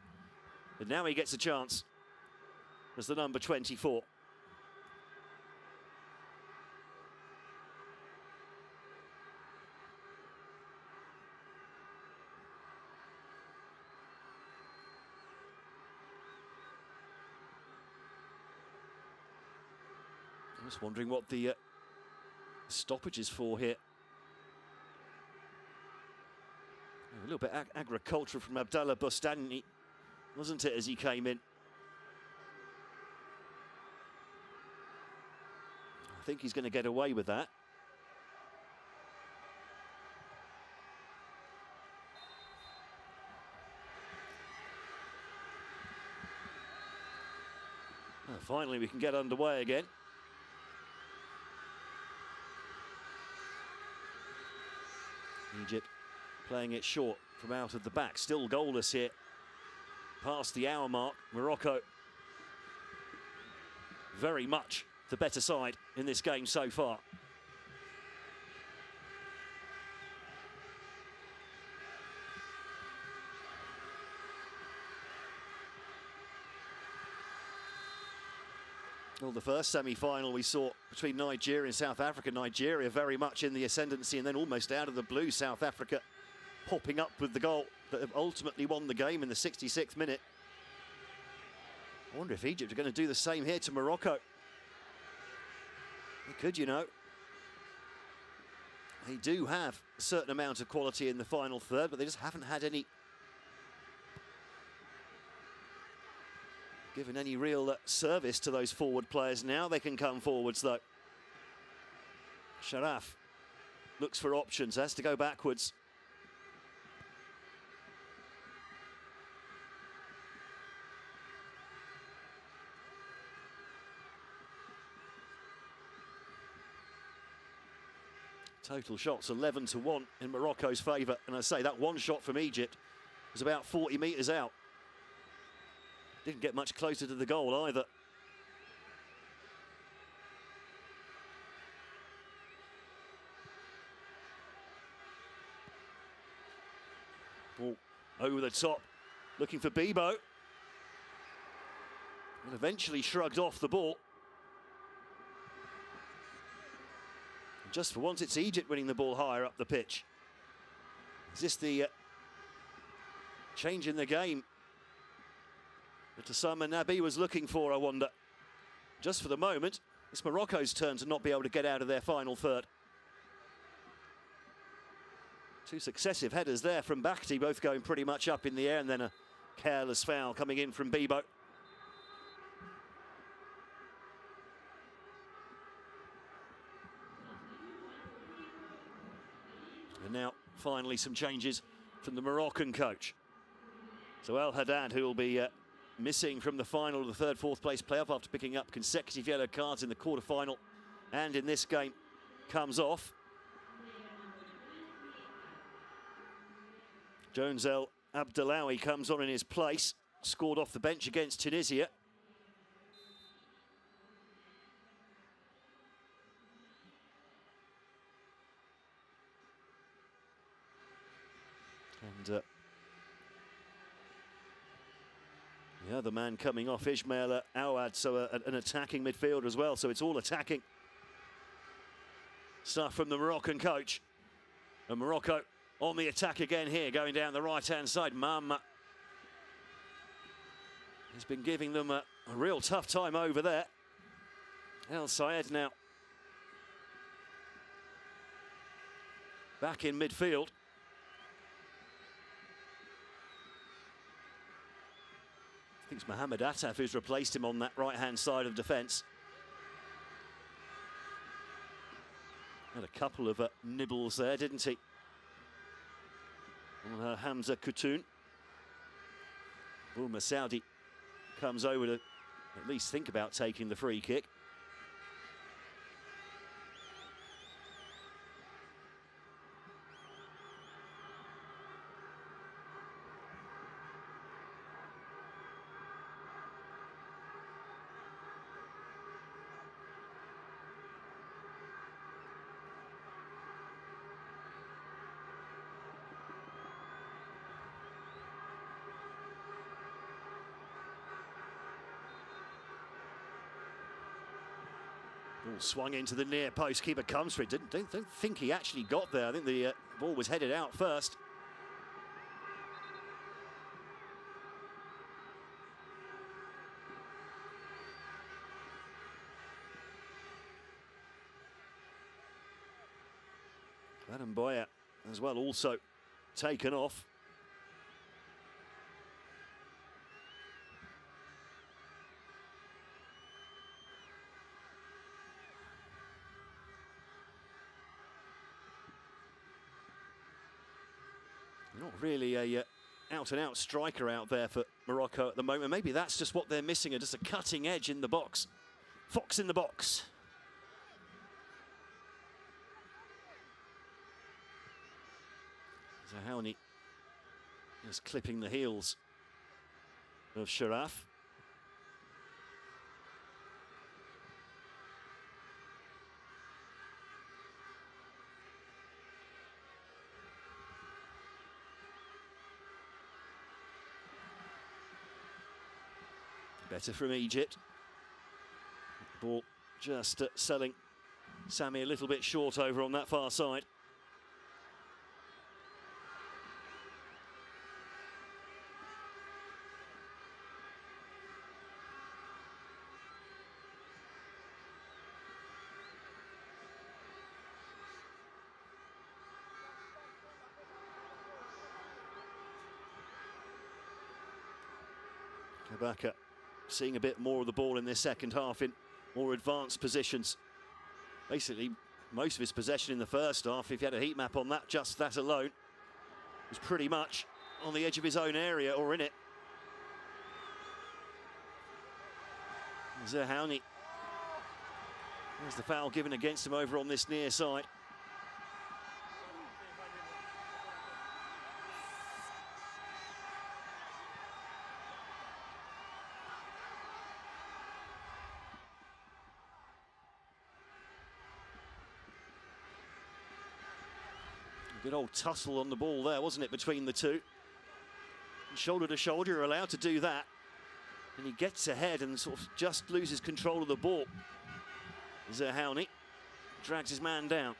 But now he gets a chance as the number 24. I'm just wondering what the stoppage is for here. A little bit agricultural from Abdallah Bostani, wasn't it, as he came in? I think he's going to get away with that. Well, finally, we can get underway again. Egypt playing it short from out of the back. Still goalless here. Past the hour mark. Morocco very much the better side in this game so far. Well, the first semi-final we saw between Nigeria and South Africa. Nigeria very much in the ascendancy, and then almost out of the blue, South Africa popping up with the goal that ultimately won the game in the 66th minute. I wonder if Egypt are going to do the same here to Morocco. They could, you know. They do have a certain amount of quality in the final third, but they just haven't had any given any real service to those forward players. Now they can come forwards, though. Sharaf looks for options, has to go backwards. Total shots 11-1 in Morocco's favour, and I say that one shot from Egypt was about 40 metres out. Didn't get much closer to the goal either. Ball over the top, looking for Bebo. And eventually shrugged off the ball. And just for once, it's Egypt winning the ball higher up the pitch. Is this the change in the game that Osama Nabi was looking for, I wonder? Just for the moment, it's Morocco's turn to not be able to get out of their final third. 2 successive headers there from Bakhti, both going pretty much up in the air, and then a careless foul coming in from Bebo. And now, finally, some changes from the Moroccan coach. So El Haddad, who will be missing from the final of the third, fourth place playoff after picking up consecutive yellow cards in the quarter-final and in this game, comes off. Jones El Abdellaoui comes on in his place, scored off the bench against Tunisia. And the other man coming off, Ismail Awad, so an attacking midfielder as well, so it's all attacking stuff from the Moroccan coach. And Morocco on the attack again here, going down the right-hand side. Mamma has been giving them a real tough time over there. El Sayed now back in midfield. I think it's Mohamed Attaf who's replaced him on that right-hand side of defence. Had a couple of nibbles there, didn't he? On Hamza Koutoun. Bouma Saudi comes over to at least think about taking the free kick. Ball swung into the near post. Keeper comes for it. Don't think he actually got there. I think the ball was headed out first. Boya as well also taken off. Not really a out-and-out striker out there for Morocco at the moment. Maybe that's just what they're missing, just a cutting edge in the box. Fox in the box. Zahouni just clipping the heels of Sharaf. Better from Egypt. Ball just selling Sami a little bit short over on that far side. Kabaka seeing a bit more of the ball in this second half in more advanced positions. Basically, most of his possession in the first half, if you had a heat map on that, just that alone, was pretty much on the edge of his own area or in it. Zahouni. There's the foul given against him over on this near side. Good old tussle on the ball there, wasn't it, between the two? Shoulder to shoulder, you're allowed to do that. And he gets ahead and sort of just loses control of the ball. Zahouni drags his man down.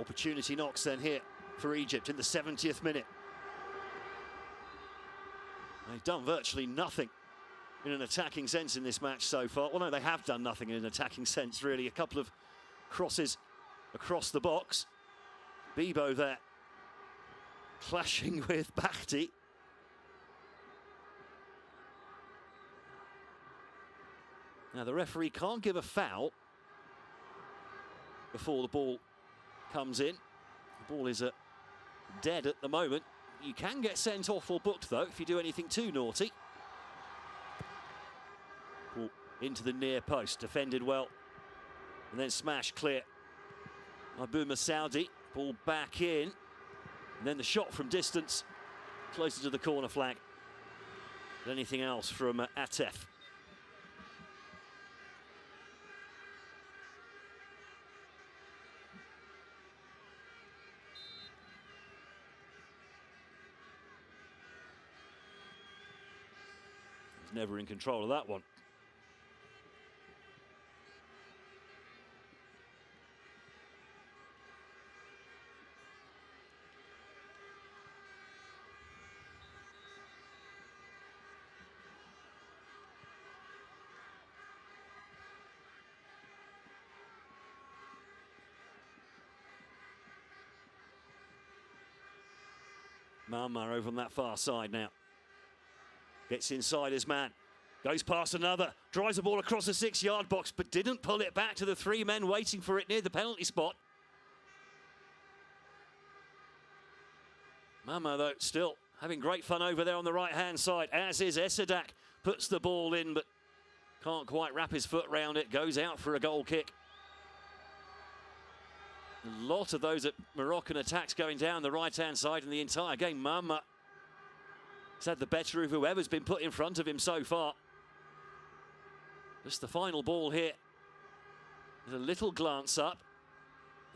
Opportunity knocks then here for Egypt in the 70th minute. They've done virtually nothing in an attacking sense in this match so far. Well, no, they have done nothing in an attacking sense, really. A couple of crosses across the box. Bibo there clashing with Bakhti. Now, the referee can't give a foul before the ball comes in. The ball is dead at the moment. You can get sent off or booked, though, if you do anything too naughty. Ball into the near post, defended well. And then smash clear. Abu Masoudi, ball back in. And then the shot from distance, closer to the corner flag. But anything else from Atef? Never in control of that one. Mama over on that far side now. Gets inside his man. Goes past another. Drives the ball across the 6-yard box, but didn't pull it back to the three men waiting for it near the penalty spot. Mama, though, still having great fun over there on the right-hand side, as is Esadak. Puts the ball in, but can't quite wrap his foot round it. Goes out for a goal kick. A lot of those Moroccan attacks going down the right-hand side in the entire game. Mama has had the better of whoever's been put in front of him so far. Just the final ball here. There's a little glance up.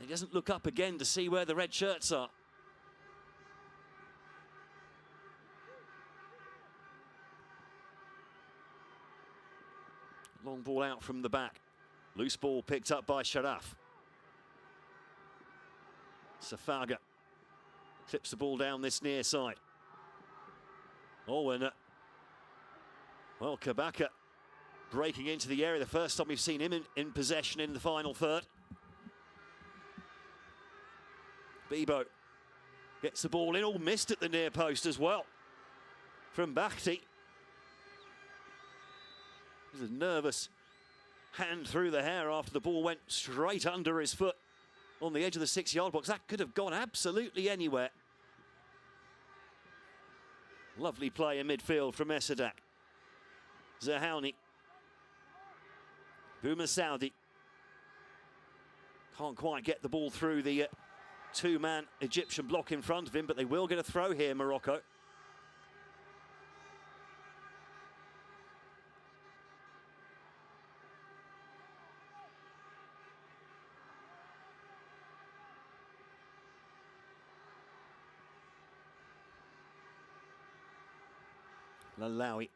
He doesn't look up again to see where the red shirts are. Long ball out from the back. Loose ball picked up by Sharaf. Safaga clips the ball down this near side. Owen. Well, Kabaka breaking into the area. The first time we've seen him in possession in the final third. Bibo gets the ball in, all missed at the near post as well from Bakhti. There's a nervous hand through the hair after the ball went straight under his foot on the edge of the 6-yard box. That could have gone absolutely anywhere. Lovely play in midfield from Esadak. Zahouni. Boomer Saudi. Can't quite get the ball through the two-man Egyptian block in front of him, but they will get a throw here, Morocco. Lalawi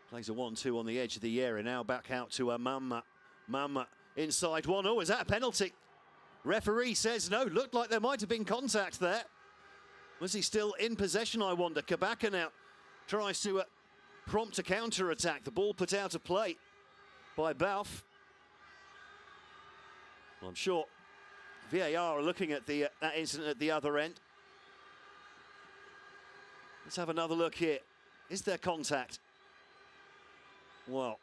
plays a 1-2 on the edge of the area. Now back out to Mamma. Mamma inside one. Oh, is that a penalty? Referee says no. Looked like there might have been contact there. Was he still in possession, I wonder? Kabaka now tries to prompt a counter-attack. The ball put out of play by Bauf. Well, I'm sure VAR are looking at the that incident at the other end. Let's have another look here. Is there contact? Well,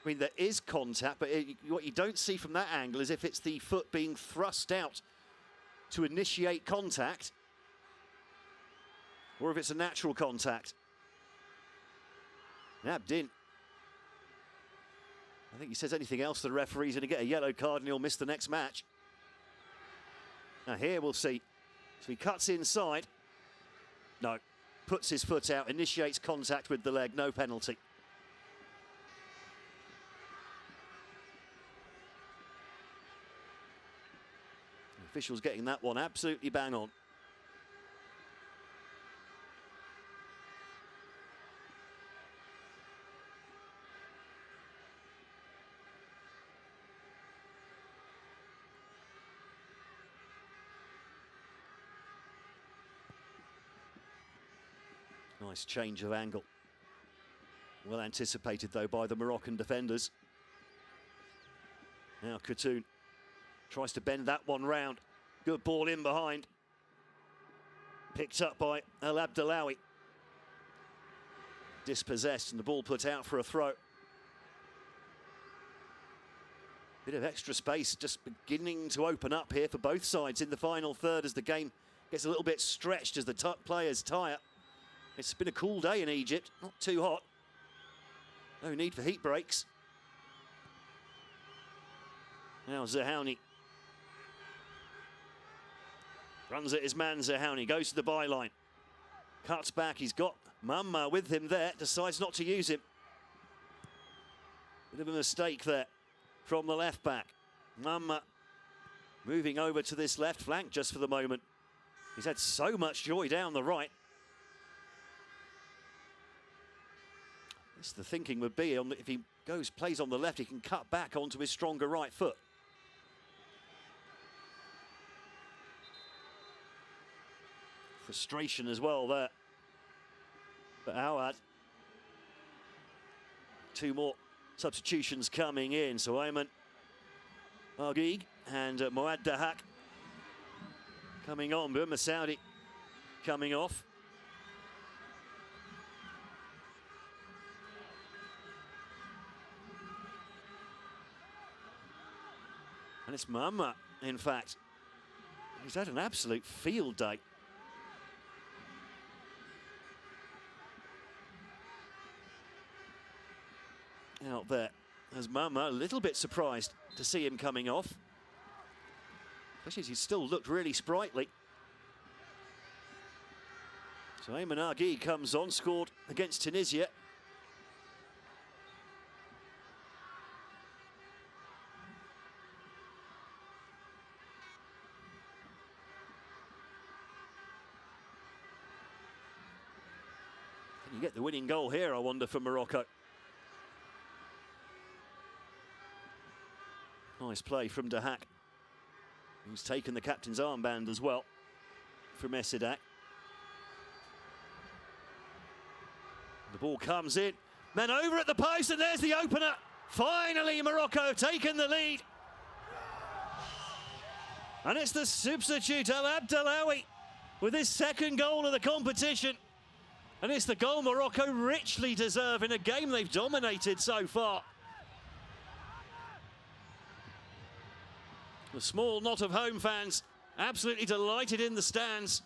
I mean, there is contact, but what you don't see from that angle is if it's the foot being thrust out to initiate contact, or if it's a natural contact. Abdin. I think he says anything else, the referee's going to get a yellow card and he'll miss the next match. Now here we'll see. So he cuts inside. No. Puts his foot out, initiates contact with the leg, no penalty. The officials getting that one absolutely bang on. Nice change of angle. Well anticipated, though, by the Moroccan defenders. Now Khatoun tries to bend that one round. Good ball in behind. Picked up by El Abdelawi. Dispossessed and the ball put out for a throw. Bit of extra space just beginning to open up here for both sides in the final third as the game gets a little bit stretched as the players tire. It's been a cool day in Egypt, not too hot. No need for heat breaks. Now Zahouni. Runs at his man, Zahouni, goes to the byline. Cuts back, he's got Mamma with him there, decides not to use him. Bit of a mistake there from the left back. Mamma moving over to this left flank just for the moment. He's had so much joy down the right. The thinking would be if he plays on the left, he can cut back onto his stronger right foot. Frustration as well there. But Awad. Two more substitutions coming in. So Ayman Agig and Moad Dahak coming on. Boomer Saudi coming off. And it's Mamma, in fact. He's had an absolute field day. Out there. As Mamma, a little bit surprised to see him coming off. Especially as he still looked really sprightly. So Ayman Aghi comes on, scored against Tunisia. Can you get the winning goal here, I wonder, for Morocco? Nice play from De Hack, who's taken the captain's armband as well from Esidak. The ball comes in, men over at the post, and there's the opener. Finally, Morocco taken the lead. And it's the substitute, Al Abdelawi, with his second goal of the competition. And it's the goal Morocco richly deserve in a game they've dominated so far. The small knot of home fans absolutely delighted in the stands.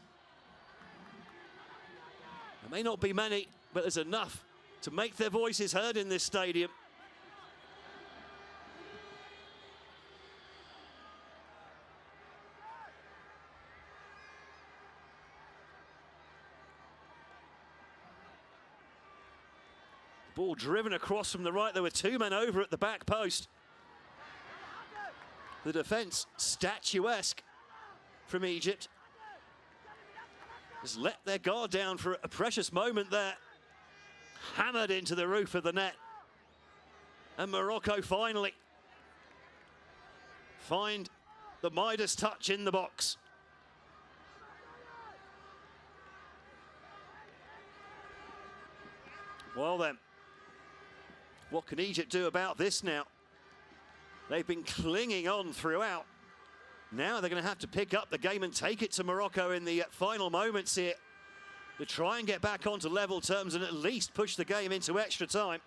There may not be many, but there's enough to make their voices heard in this stadium. Ball driven across from the right. There were two men over at the back post. The defence, statuesque from Egypt. Just let their guard down for a precious moment there. Hammered into the roof of the net. And Morocco finally find the Midas touch in the box. Well then, what can Egypt do about this now? They've been clinging on throughout. Now they're going to have to pick up the game and take it to Morocco in the final moments here to try and get back onto level terms and at least push the game into extra time.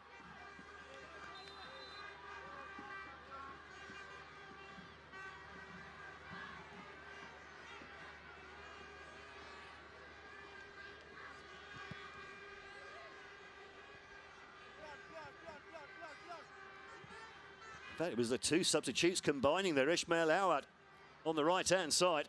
In fact, it was the two substitutes combining there, Ismail Awad on the right-hand side.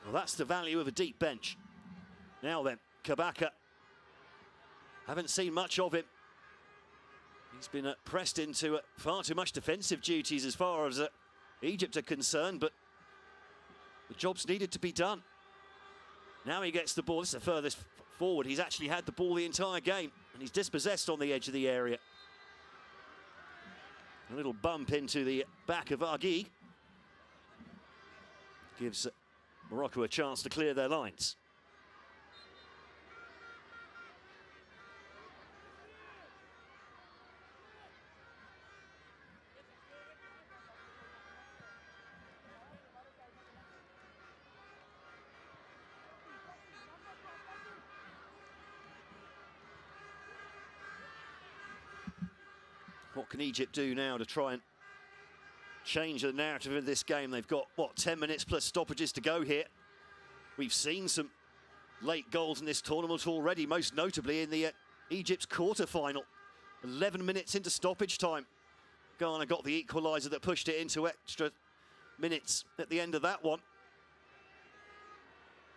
Well, that's the value of a deep bench. Now then, Kabaka. Haven't seen much of him. He's been pressed into far too much defensive duties as far as Egypt are concerned, but the job's needed to be done. Now he gets the ball. This is the furthest forward he's actually had the ball the entire game, and he's dispossessed on the edge of the area. A little bump into the back of Agui gives Morocco a chance to clear their lines. What can Egypt do now to try and change the narrative of this game? They've got, what, 10 minutes plus stoppages to go here. We've seen some late goals in this tournament already, most notably in the Egypt's quarter-final. 11 minutes into stoppage time. Ghana got the equaliser that pushed it into extra minutes at the end of that one.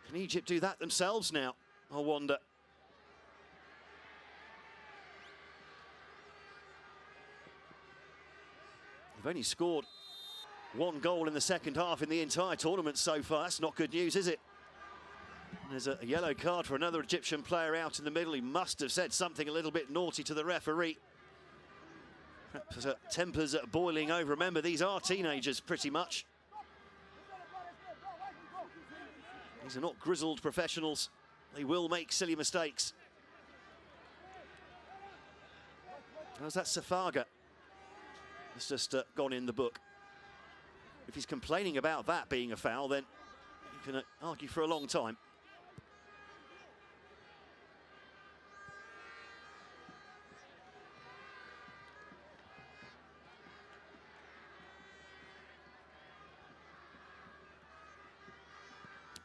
Can Egypt do that themselves now? I wonder. They've only scored one goal in the second half in the entire tournament so far. That's not good news, is it? There's a yellow card for another Egyptian player out in the middle. He must have said something a little bit naughty to the referee. Tempers boiling over. Remember, these are teenagers, pretty much. These are not grizzled professionals. They will make silly mistakes. How's that Safaga? It's just gone in the book. If he's complaining about that being a foul, then you can argue for a long time.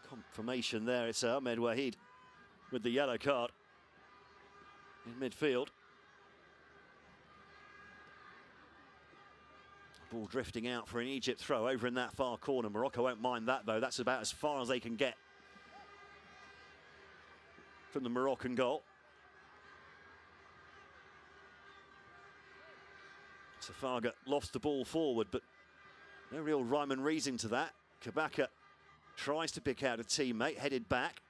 Confirmation there, it's Ahmed Wahid with the yellow card in midfield. Ball drifting out for an Egypt throw over in that far corner. Morocco won't mind that, though. That's about as far as they can get from the Moroccan goal. Safaga lost the ball forward, but No real rhyme and reason to that. Kabaka tries to pick out a teammate, headed back.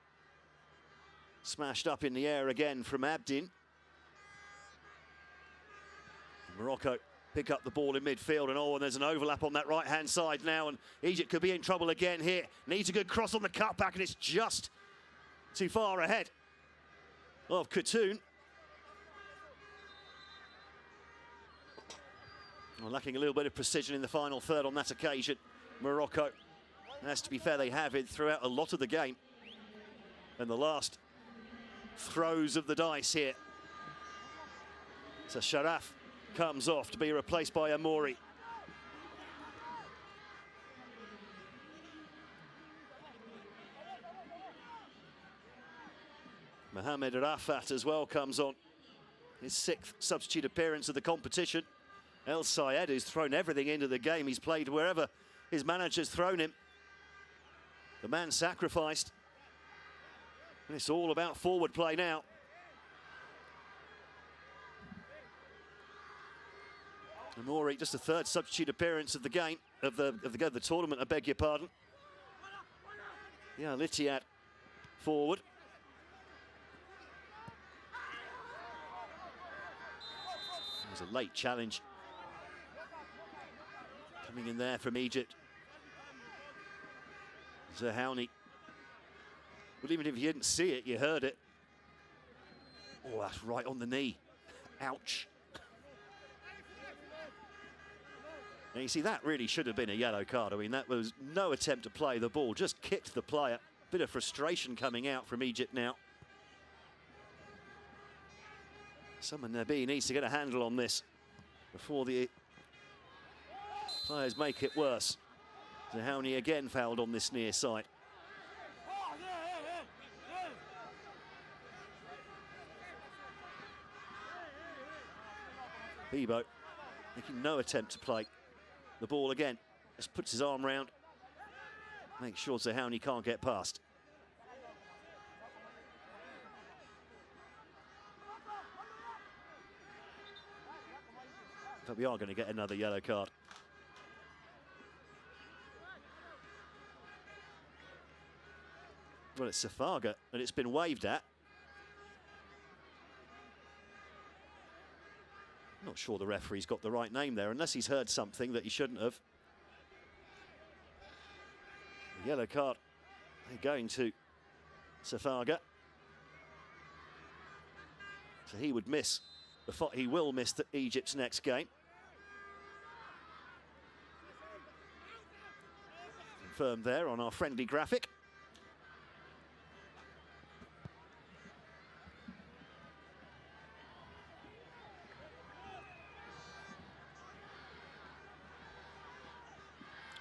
Smashed up in the air again from Abdin. Morocco pick up the ball in midfield, and there's an overlap on that right-hand side now, and Egypt could be in trouble again here. Needs a good cross on the cutback, and it's just too far ahead of Khatoun. Well, lacking a little bit of precision in the final third on that occasion. Morocco, has to be fair, they have it throughout a lot of the game. And the last throws of the dice here. So Sharaf comes off to be replaced by Amori. Mohamed Rafat as well comes on. His 6th substitute appearance of the competition. El Sayed, who's thrown everything into the game. He's played wherever his manager's thrown him. The man sacrificed. And it's all about forward play now. Amori, just the 3rd substitute appearance of the game, of the tournament, I beg your pardon. Yeah, Litiad forward. It was a late challenge coming in there from Egypt. Zahouni. Well, even if you didn't see it, you heard it. Oh, that's right on the knee. Ouch. Now, you see, that really should have been a yellow card. I mean, that was no attempt to play the ball, just kicked the player. Bit of frustration coming out from Egypt now. Someone Nabi needs to get a handle on this before the players make it worse. Zahouni again fouled on this near side. Bibo making no attempt to play the ball again. Just puts his arm round. Make sure Zahouni can't get past. But we are going to get another yellow card. Well, it's Safaga, and it's been waved at. Not sure the referee's got the right name there, unless he's heard something that he shouldn't have. The yellow card going to Safaga. So he would miss he will miss Egypt's next game. Confirmed there on our friendly graphic.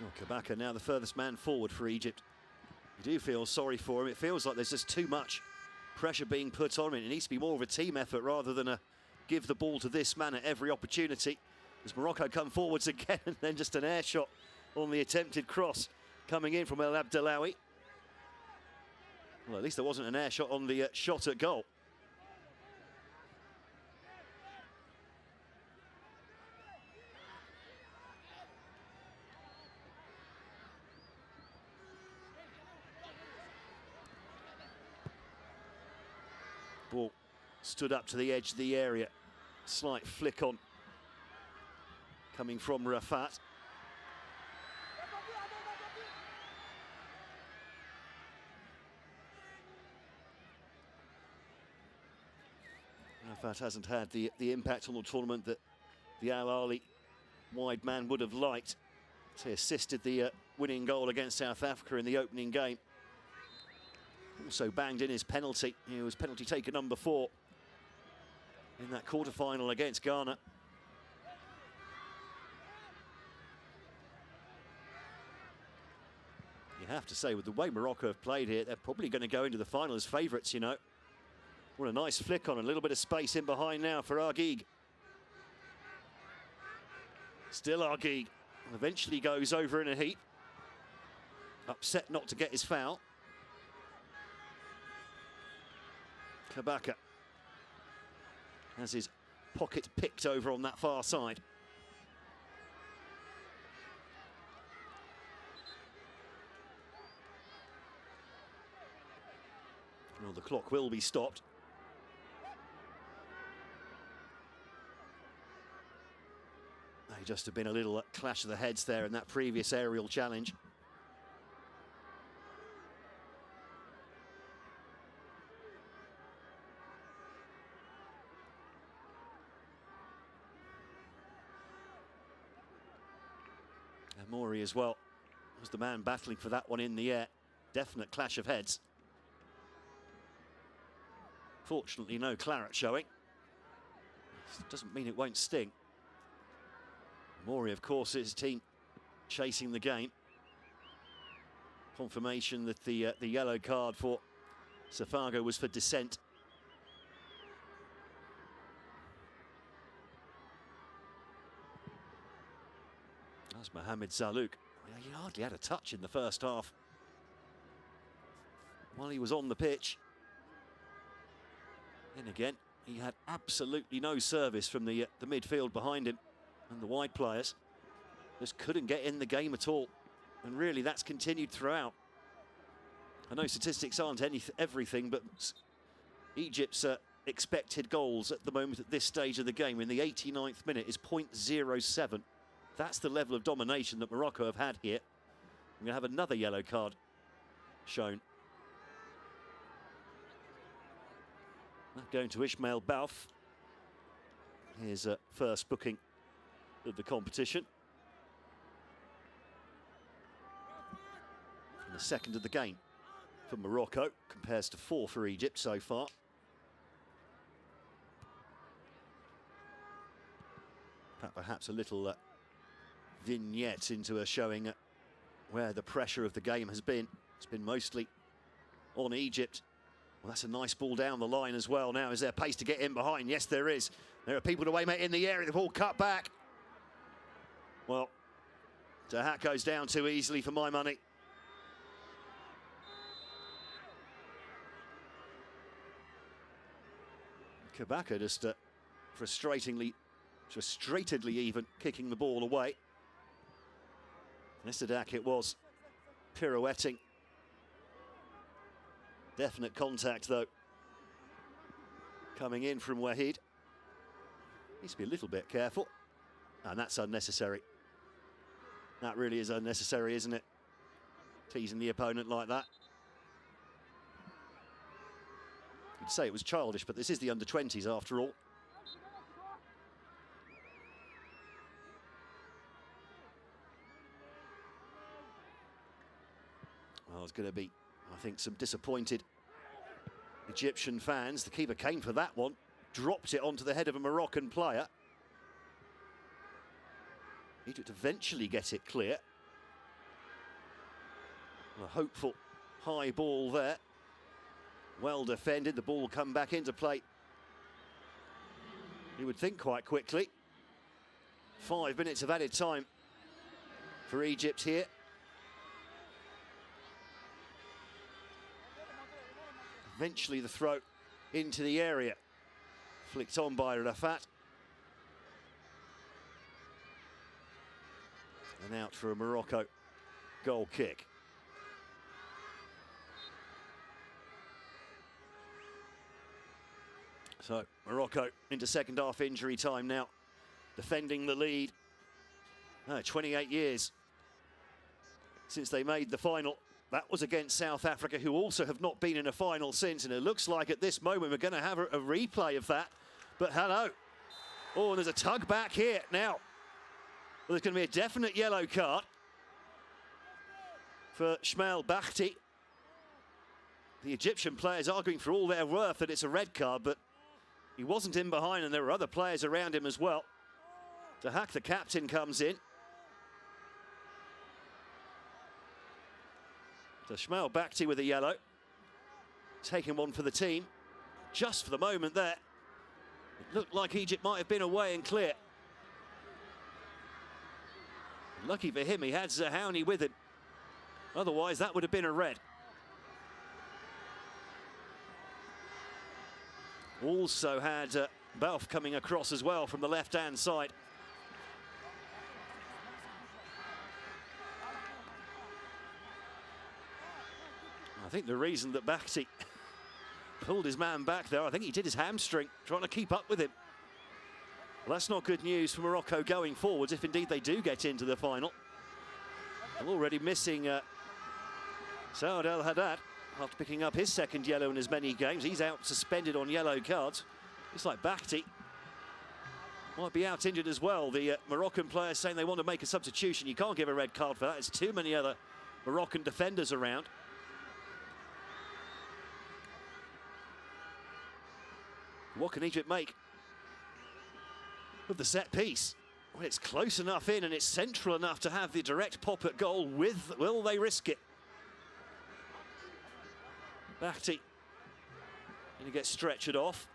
Oh, Kabaka now the furthest man forward for Egypt. You do feel sorry for him. It feels like there's just too much pressure being put on him. It needs to be more of a team effort rather than a give the ball to this man at every opportunity. As Morocco come forwards again, and then just an air shot on the attempted cross coming in from El Abdelawi. Well, at least there wasn't an air shot on the shot at goal. Ball stood up to the edge of the area. Slight flick on coming from Rafat. Rafat hasn't had the impact on the tournament that the Al Ahly wide man would have liked. He assisted the winning goal against South Africa in the opening game. Also banged in his penalty. He was penalty taker number 4 in that quarter-final against Ghana. You have to say, with the way Morocco have played here, they're probably going to go into the final as favourites, you know. What a nice flick on, a little bit of space in behind now for Arguig. Still Arguig. Eventually goes over in a heap. Upset not to get his foul. Kabaka has his pocket picked over on that far side. Well, the clock will be stopped. May just have been a little clash of the heads there in that previous aerial challenge. And Mori as well was the man battling for that one in the air. Definite clash of heads. Fortunately, no claret showing. Doesn't mean it won't sting. Mori, of course, his team chasing the game. Confirmation that the yellow card for Safago was for dissent. That's Mohamed Zalouk. He hardly had a touch in the first half while he was on the pitch. Then again, he had absolutely no service from the midfield behind him and the wide players. Just couldn't get in the game at all. And really, that's continued throughout. I know statistics aren't everything, but Egypt's expected goals at the moment at this stage of the game in the 89th minute is 0.07. That's the level of domination that Morocco have had here. We're going to have another yellow card shown. That going to Ismail Bauf. His first booking of the competition. And the second of the game for Morocco, compares to 4 for Egypt so far. Perhaps a little vignette into a showing where the pressure of the game has been. It's been mostly on Egypt. Well, that's a nice ball down the line as well. Now, is there pace to get in behind? Yes, there is. There are people to aim at in the area. The ball cut back. Well, Dahat goes down too easily for my money. Kabaka just frustratedly even kicking the ball away. Nissadak it was, pirouetting. Definite contact though. Coming in from Wahid. Needs to be a little bit careful. And that's unnecessary. That really is unnecessary, isn't it? Teasing the opponent like that. You'd say it was childish, but this is the under-20s after all. Well, there's going to be, I think, some disappointed Egyptian fans. The keeper came for that one, dropped it onto the head of a Moroccan player. Egypt eventually get it clear. A hopeful high ball there. Well defended, the ball will come back into play. You would think quite quickly. 5 minutes of added time for Egypt here. Eventually the throw into the area. Flicked on by Rafat. And out for a Morocco goal kick. So Morocco into second half injury time now, defending the lead. 28 years since they made the final. That was against South Africa, who also have not been in a final since, and it looks like at this moment we're going to have a replay of that. But hello. Oh, and there's a tug back here now. Well, there's going to be a definite yellow card for Ismail Bakhti. The Egyptian players arguing for all their worth that it's a red card, but he wasn't in behind and there were other players around him as well. Dahat, the captain, comes in. So Ismail Bakhti with a yellow. Taking one for the team. Just for the moment there. It looked like Egypt might have been away and clear. Lucky for him, he had Zahouni with him. Otherwise, that would have been a red. Also had Bauf coming across as well from the left-hand side. I think the reason that Bakhti Pulled his man back there. I think he did his hamstring, trying to keep up with him. Well, that's not good news for Morocco going forwards, if indeed they do get into the final. I'm already missing Saad El Haddad after picking up his second yellow in as many games. He's out suspended on yellow cards. It's like Bakhti might be out injured as well. The Moroccan players saying they want to make a substitution. You can't give a red card for that. There's too many other Moroccan defenders around. What can Egypt make of the set piece? Well, it's close enough in and it's central enough to have the direct pop at goal. Will they risk it? Bakhti going to get stretchered off.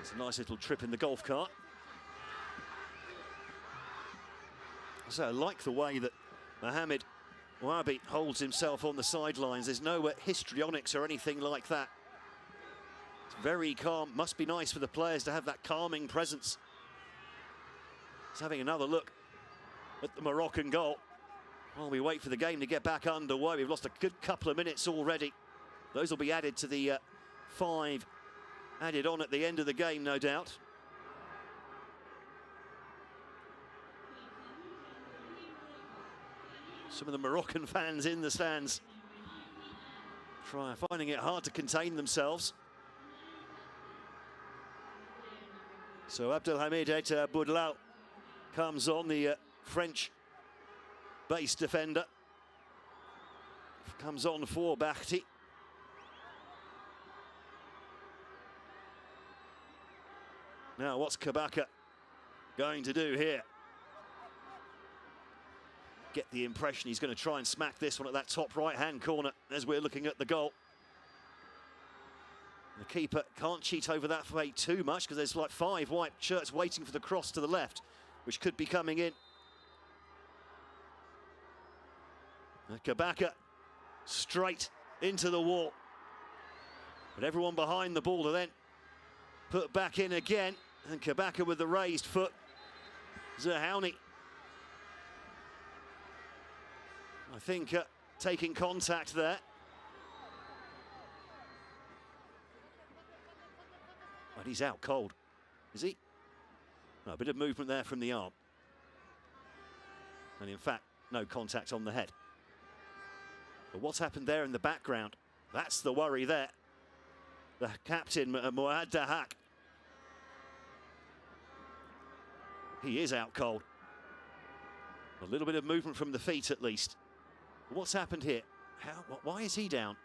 It's a nice little trip in the golf cart. So I like the way that Mohamed Wabi holds himself on the sidelines. There's no histrionics or anything like that. It's very calm. Must be nice for the players to have that calming presence. He's having another look at the Moroccan goal while we wait for the game to get back underway. We've lost a good couple of minutes already. Those will be added to the 5 added on at the end of the game, no doubt. Some of the Moroccan fans in the stands finding it hard to contain themselves. So Abdelhamid Et Boudlal comes on, the French base defender. Comes on for Bakhti. Now, what's Kabaka going to do here? Get the impression he's going to try and smack this one at that top right-hand corner as we're looking at the goal. The keeper can't cheat over that fate too much because there's like 5 white shirts waiting for the cross to the left, which could be coming in. Kabaka straight into the wall. But everyone behind the ball to then put back in again. And Kabaka with the raised foot. Zahouni, I think, taking contact there. But he's out cold, is he? No, a bit of movement there from the arm. And in fact, no contact on the head. But what's happened there in the background? That's the worry there. The captain, Mouad Dahak. He is out cold. A little bit of movement from the feet at least. What's happened here? Why is he down?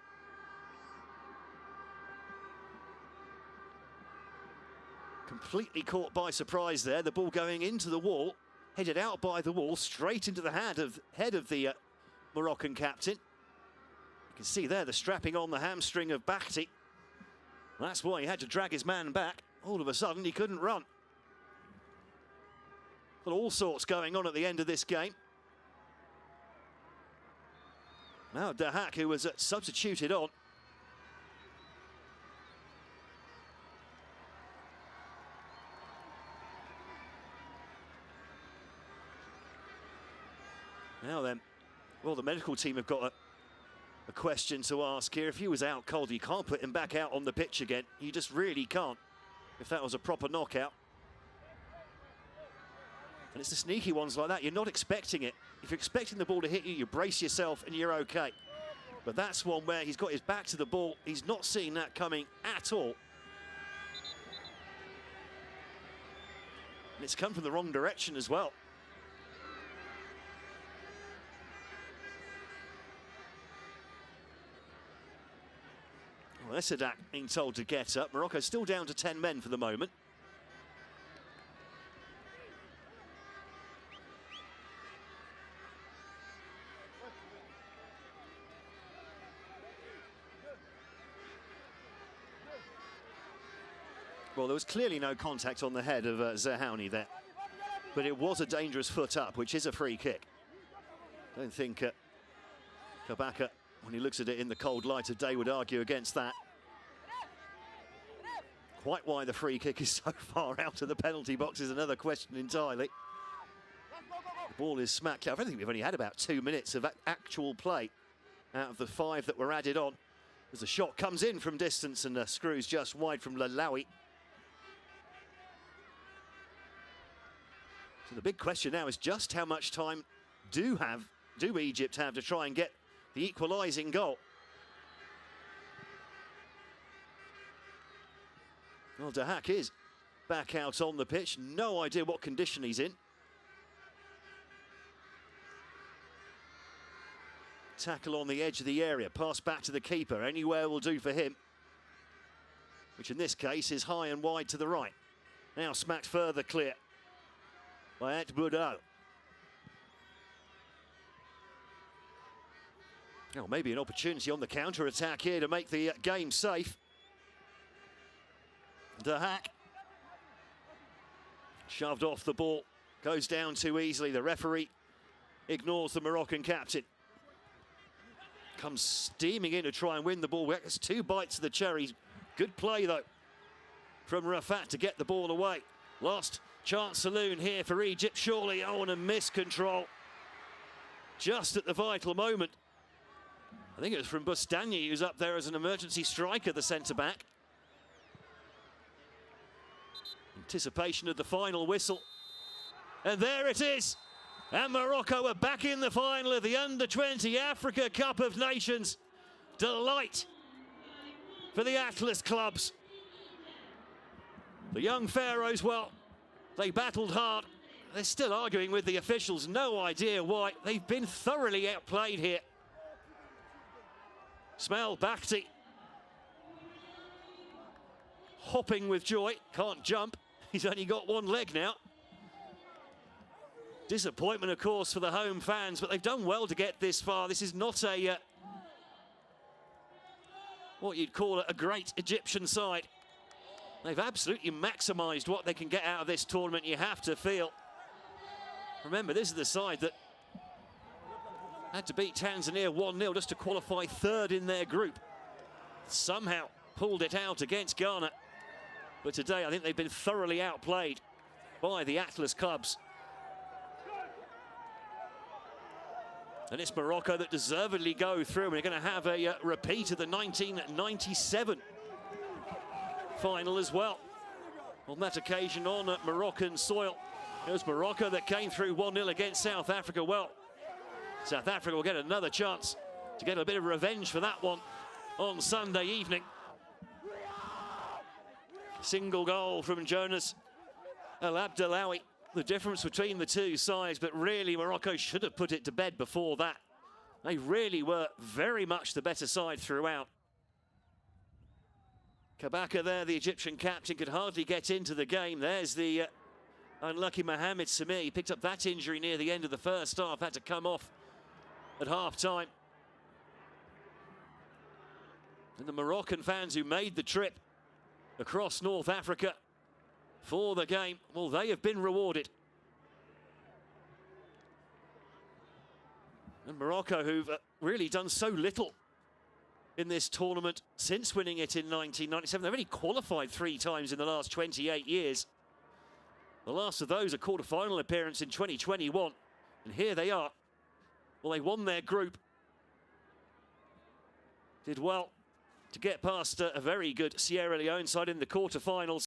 Completely caught by surprise there. The ball going into the wall, headed out by the wall, straight into the head of the Moroccan captain. You can see there the strapping on the hamstring of Bakhti. That's why he had to drag his man back. All of a sudden, he couldn't run. Got all sorts going on at the end of this game. Now Dahak, who was substituted on. Now then, well, the medical team have got a question to ask here. If he was out cold, you can't put him back out on the pitch again. You just really can't, if that was a proper knockout. And it's the sneaky ones like that. You're not expecting it. If you're expecting the ball to hit you, you brace yourself and you're okay. But that's one where he's got his back to the ball. He's not seeing that coming at all. And it's come from the wrong direction as well. Well, Sadak being told to get up. Morocco still down to 10 men for the moment. Well, there was clearly no contact on the head of Zahouni there. But it was a dangerous foot up, which is a free kick. I don't think Kabaka, when he looks at it in the cold light of day, would argue against that. Quite why the free kick is so far out of the penalty box is another question entirely. The ball is smacked out. I think we've only had about 2 minutes of actual play out of the 5 that were added on. As the shot comes in from distance and screws just wide from Lalawi. So the big question now is just how much time do Egypt have to try and get the equalising goal? Well, Dahak is back out on the pitch. No idea what condition he's in. Tackle on the edge of the area. Pass back to the keeper. Anywhere will do for him. Which in this case is high and wide to the right. Now smacked further clear by Atbudal. Oh, maybe an opportunity on the counter-attack here to make the game safe. Dahak shoved off the ball, goes down too easily. The referee ignores the Moroccan captain. Comes steaming in to try and win the ball. Gets 2 bites of the cherry. Good play though from Rafat to get the ball away. Last chance saloon here for Egypt, surely. Oh, and a miscontrol just at the vital moment. I think it was from Bustani, who's up there as an emergency striker, the centre-back. Anticipation of the final whistle. And there it is. And Morocco are back in the final of the Under-20 Africa Cup of Nations. Delight for the Atlas clubs. The young Pharaohs, well, they battled hard. They're still arguing with the officials. No idea why. They've been thoroughly outplayed here. Smell Bakhti hopping with joy. Can't jump. He's only got 1 leg now. Disappointment, of course, for the home fans, but they've done well to get this far. This is not a what you'd call a great Egyptian side. They've absolutely maximised what they can get out of this tournament, you have to feel. Remember, this is the side that had to beat Tanzania 1-0 just to qualify 3rd in their group. Somehow pulled it out against Ghana. But today, I think they've been thoroughly outplayed by the Atlas clubs. And it's Morocco that deservedly go through. We're going to have a repeat of the 1997 final as well. On that occasion on Moroccan soil. It was Morocco that came through 1-0 against South Africa. Well, South Africa will get another chance to get a bit of revenge for that one on Sunday evening. Single goal from Jonas El Abdellaoui. The difference between the two sides, but really Morocco should have put it to bed before that. They really were very much the better side throughout. Kabaka there, the Egyptian captain, could hardly get into the game. There's the unlucky Mohamed Samir. He picked up that injury near the end of the first half, had to come off at half-time. And the Moroccan fans who made the trip across North Africa for the game, well, they have been rewarded. And Morocco, who've really done so little in this tournament since winning it in 1997. They've only qualified 3 times in the last 28 years. The last of those, a quarter-final appearance in 2021. And here they are. Well, they won their group. Did well to get past a very good Sierra Leone side in the quarter-finals.